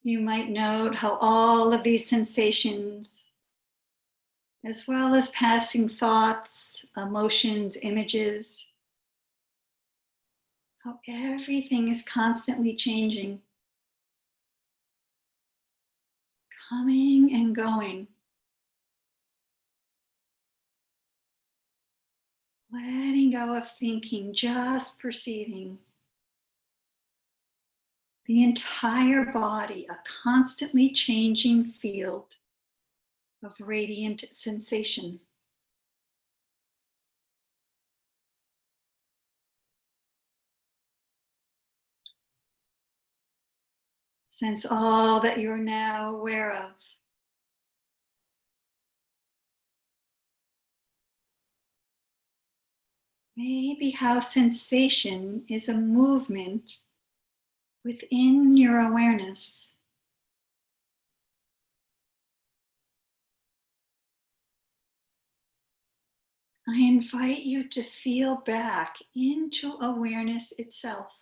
You might note how all of these sensations, as well as passing thoughts, emotions, images, how everything is constantly changing, coming and going, letting go of thinking, just perceiving. The entire body, a constantly changing field of radiant sensation. Sense all that you're now aware of. Maybe how sensation is a movement within your awareness. I invite you to feel back into awareness itself,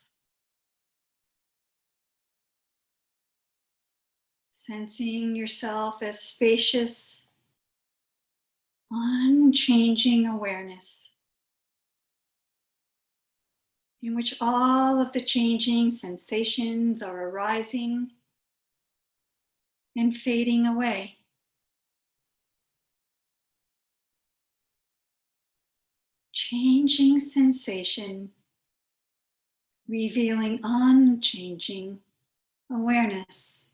sensing yourself as spacious, unchanging awareness, in which all of the changing sensations are arising and fading away. Changing sensation, revealing unchanging awareness.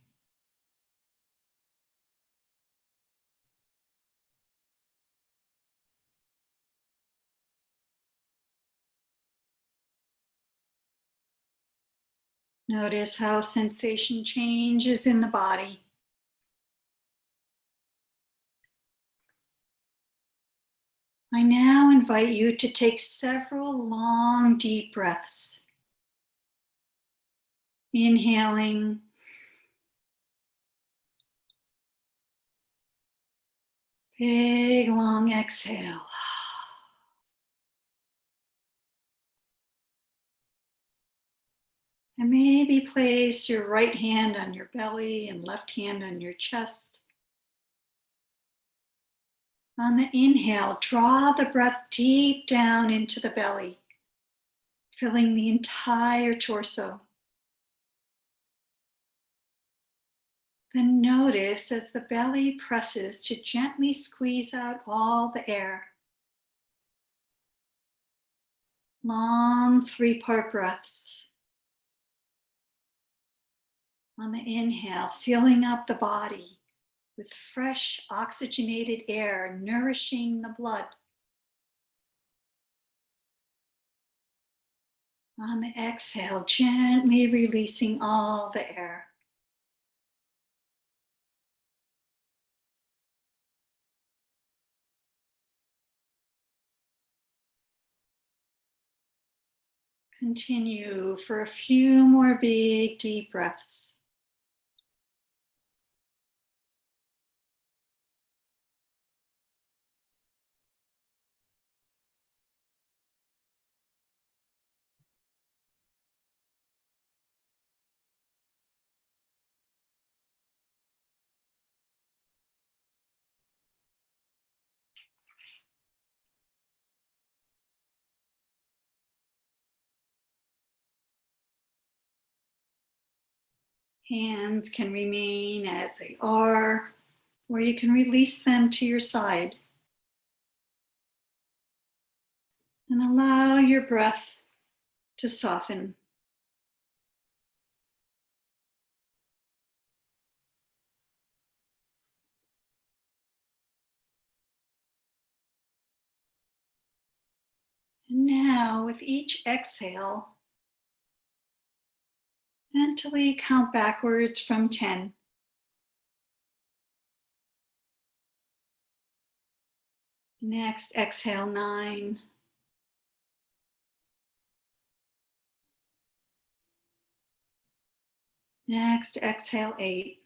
Notice how sensation changes in the body. I now invite you to take several long, deep breaths. Inhaling, big, long exhale. And maybe place your right hand on your belly and left hand on your chest. On the inhale, draw the breath deep down into the belly, filling the entire torso. Then notice as the belly presses to gently squeeze out all the air. Long 3-part breaths. On the inhale, filling up the body with fresh oxygenated air, nourishing the blood. On the exhale, gently releasing all the air. Continue for a few more big, deep breaths. Hands can remain as they are, or you can release them to your side. And allow your breath to soften. And now, with each exhale, mentally count backwards from 10. Next, exhale 9. Next, exhale 8.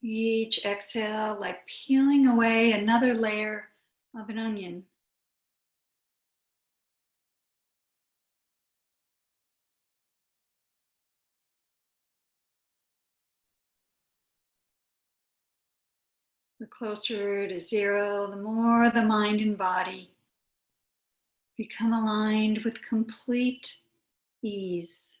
Each exhale, like peeling away another layer of an onion. The closer to 0, the more the mind and body become aligned with complete ease.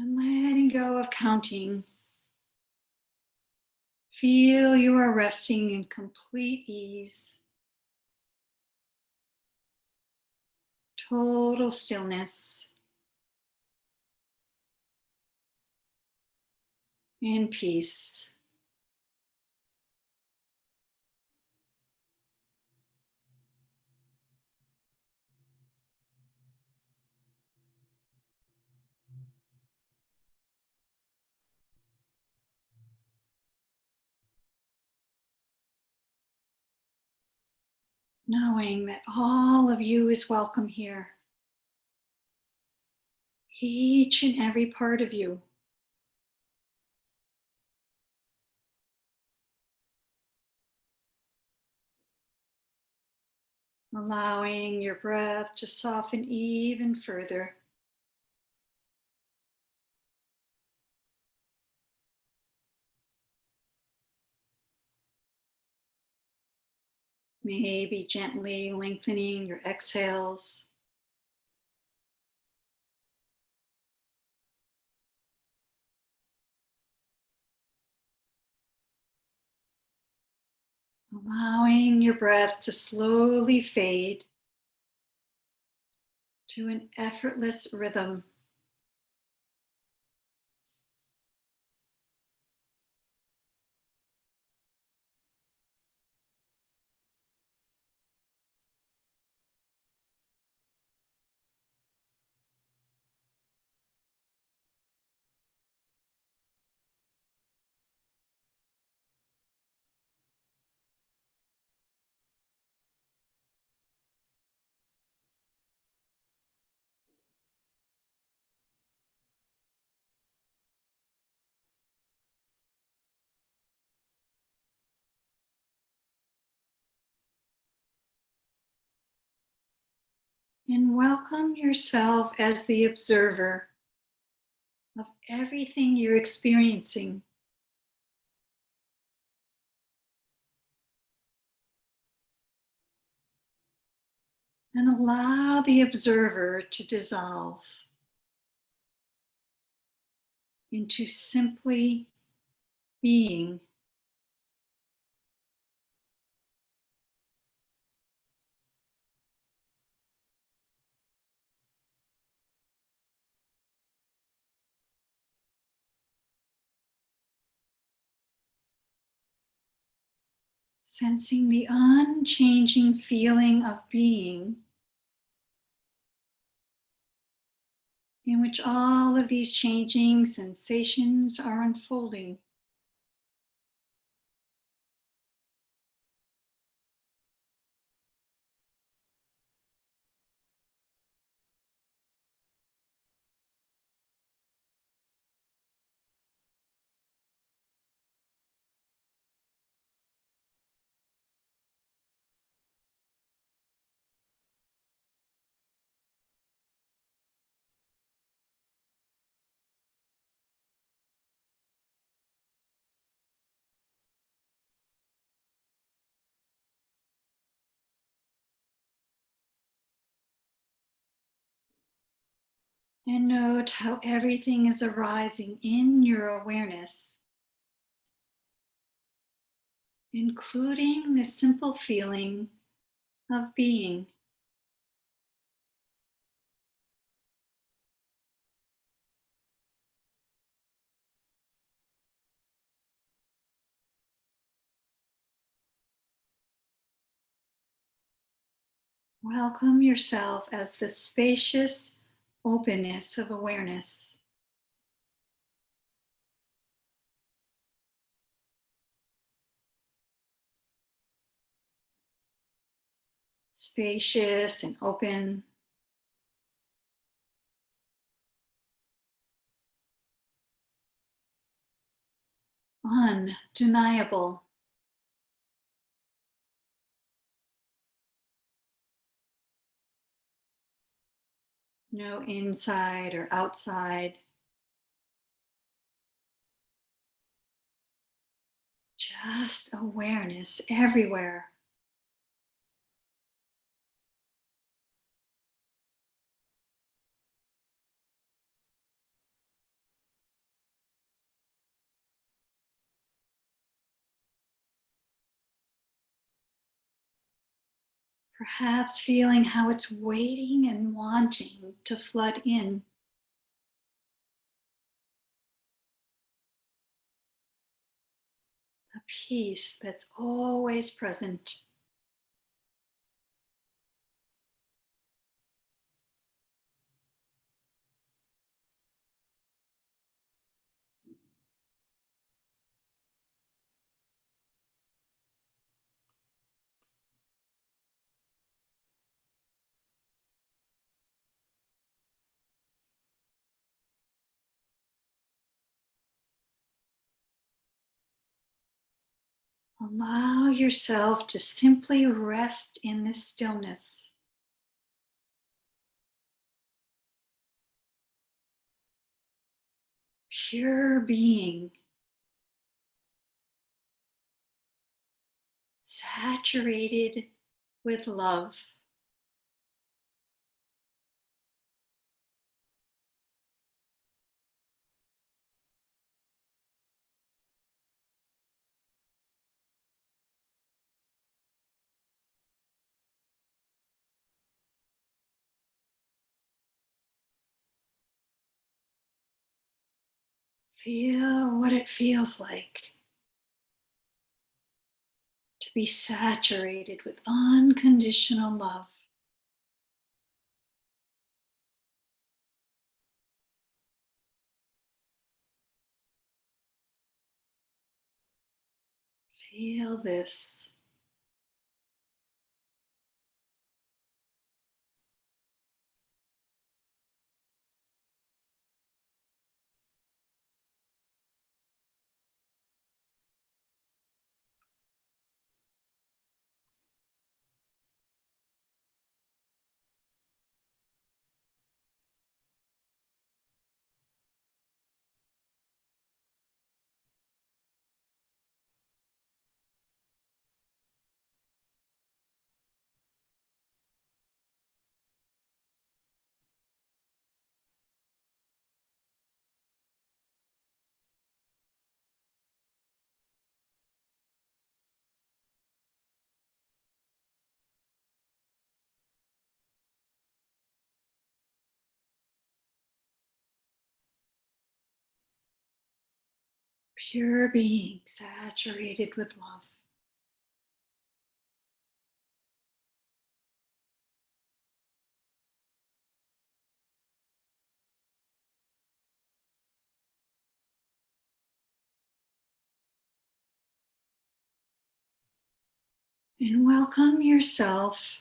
And letting go of counting. Feel you are resting in complete ease, total stillness, and peace. Knowing that all of you is welcome here. Each and every part of you. Allowing your breath to soften even further. Maybe gently lengthening your exhales. Allowing your breath to slowly fade to an effortless rhythm. And welcome yourself as the observer of everything you're experiencing. And allow the observer to dissolve into simply being. Sensing the unchanging feeling of being in which all of these changing sensations are unfolding. And note how everything is arising in your awareness, including the simple feeling of being. Welcome yourself as the spacious openness of awareness. Spacious and open, undeniable. No inside or outside, just awareness everywhere. Perhaps feeling how it's waiting and wanting to flood in. A peace that's always present. Allow yourself to simply rest in this stillness. Pure being, saturated with love. Feel what it feels like to be saturated with unconditional love. Feel this. Pure being, saturated with love. And welcome yourself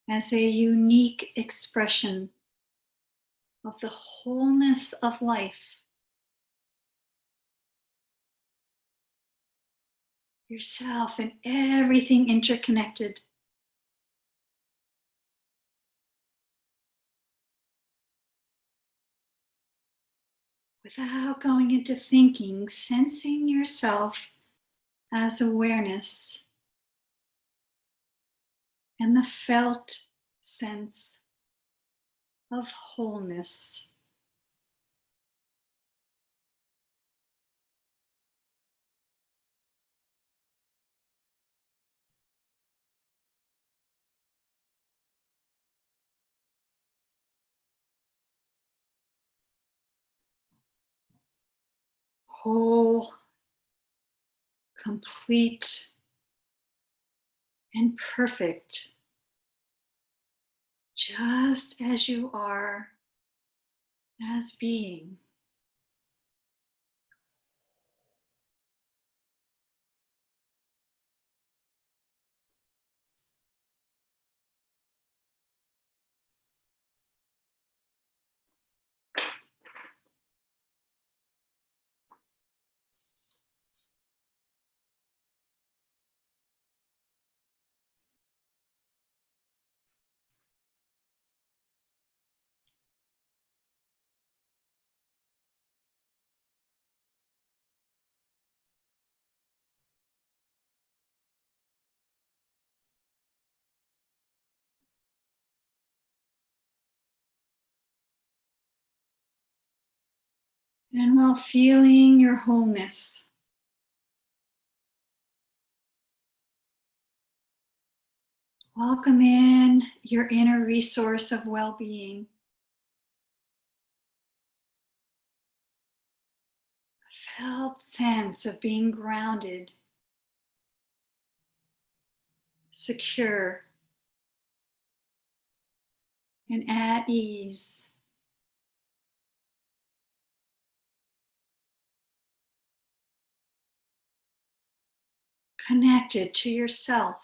as a unique expression of the wholeness of life. Yourself and everything interconnected. Without going into thinking, sensing yourself as awareness and the felt sense of wholeness. Whole, complete, and perfect, just as you are as being. And while feeling your wholeness, Welcome in your inner resource of well-being. A felt sense of being grounded, secure, and at ease. Connected to yourself,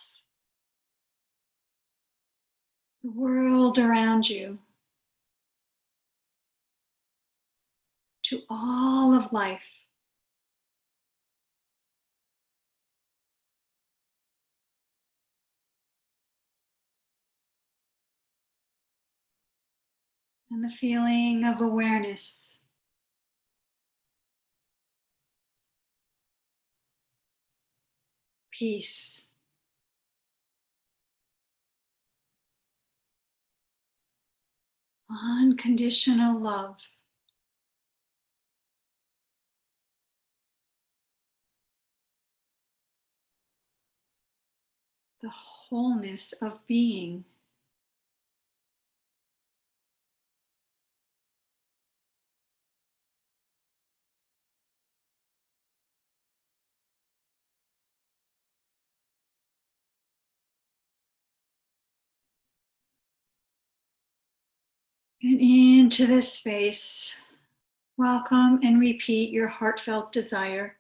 the world around you, to all of life. And the feeling of awareness, peace, unconditional love. The wholeness of being. And into this space, welcome and repeat your heartfelt desire.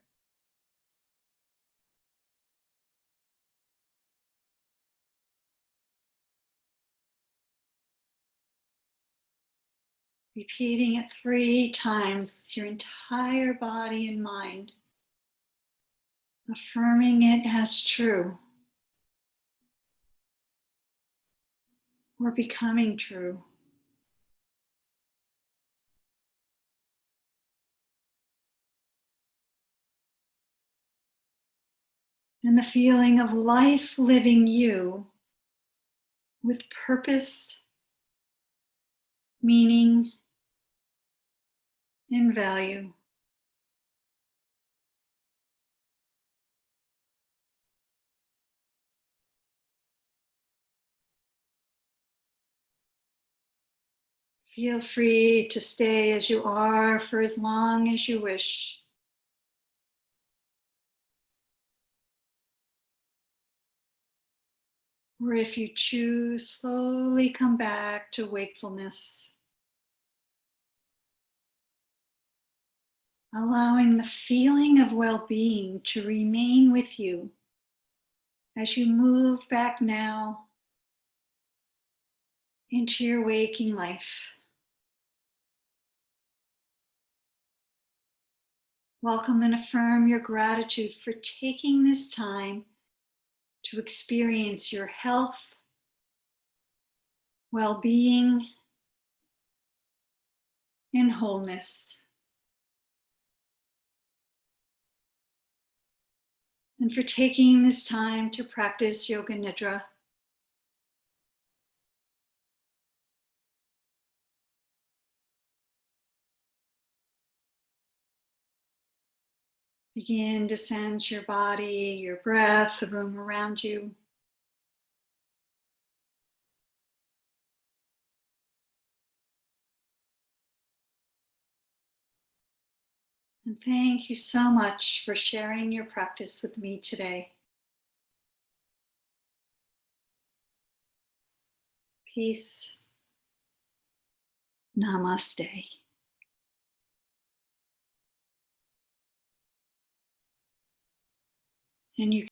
Repeating it 3 times with your entire body and mind, affirming it as true or becoming true. And the feeling of life living you with purpose, meaning, and value. Feel free to stay as you are for as long as you wish. Or if you choose, slowly come back to wakefulness, allowing the feeling of well-being to remain with you as you move back now into your waking life. Welcome and affirm your gratitude for taking this time to experience your health, well-being, and wholeness. And for taking this time to practice Yoga Nidra. Begin to sense your body, your breath, the room around you. And thank you so much for sharing your practice with me today. Peace. Namaste. And you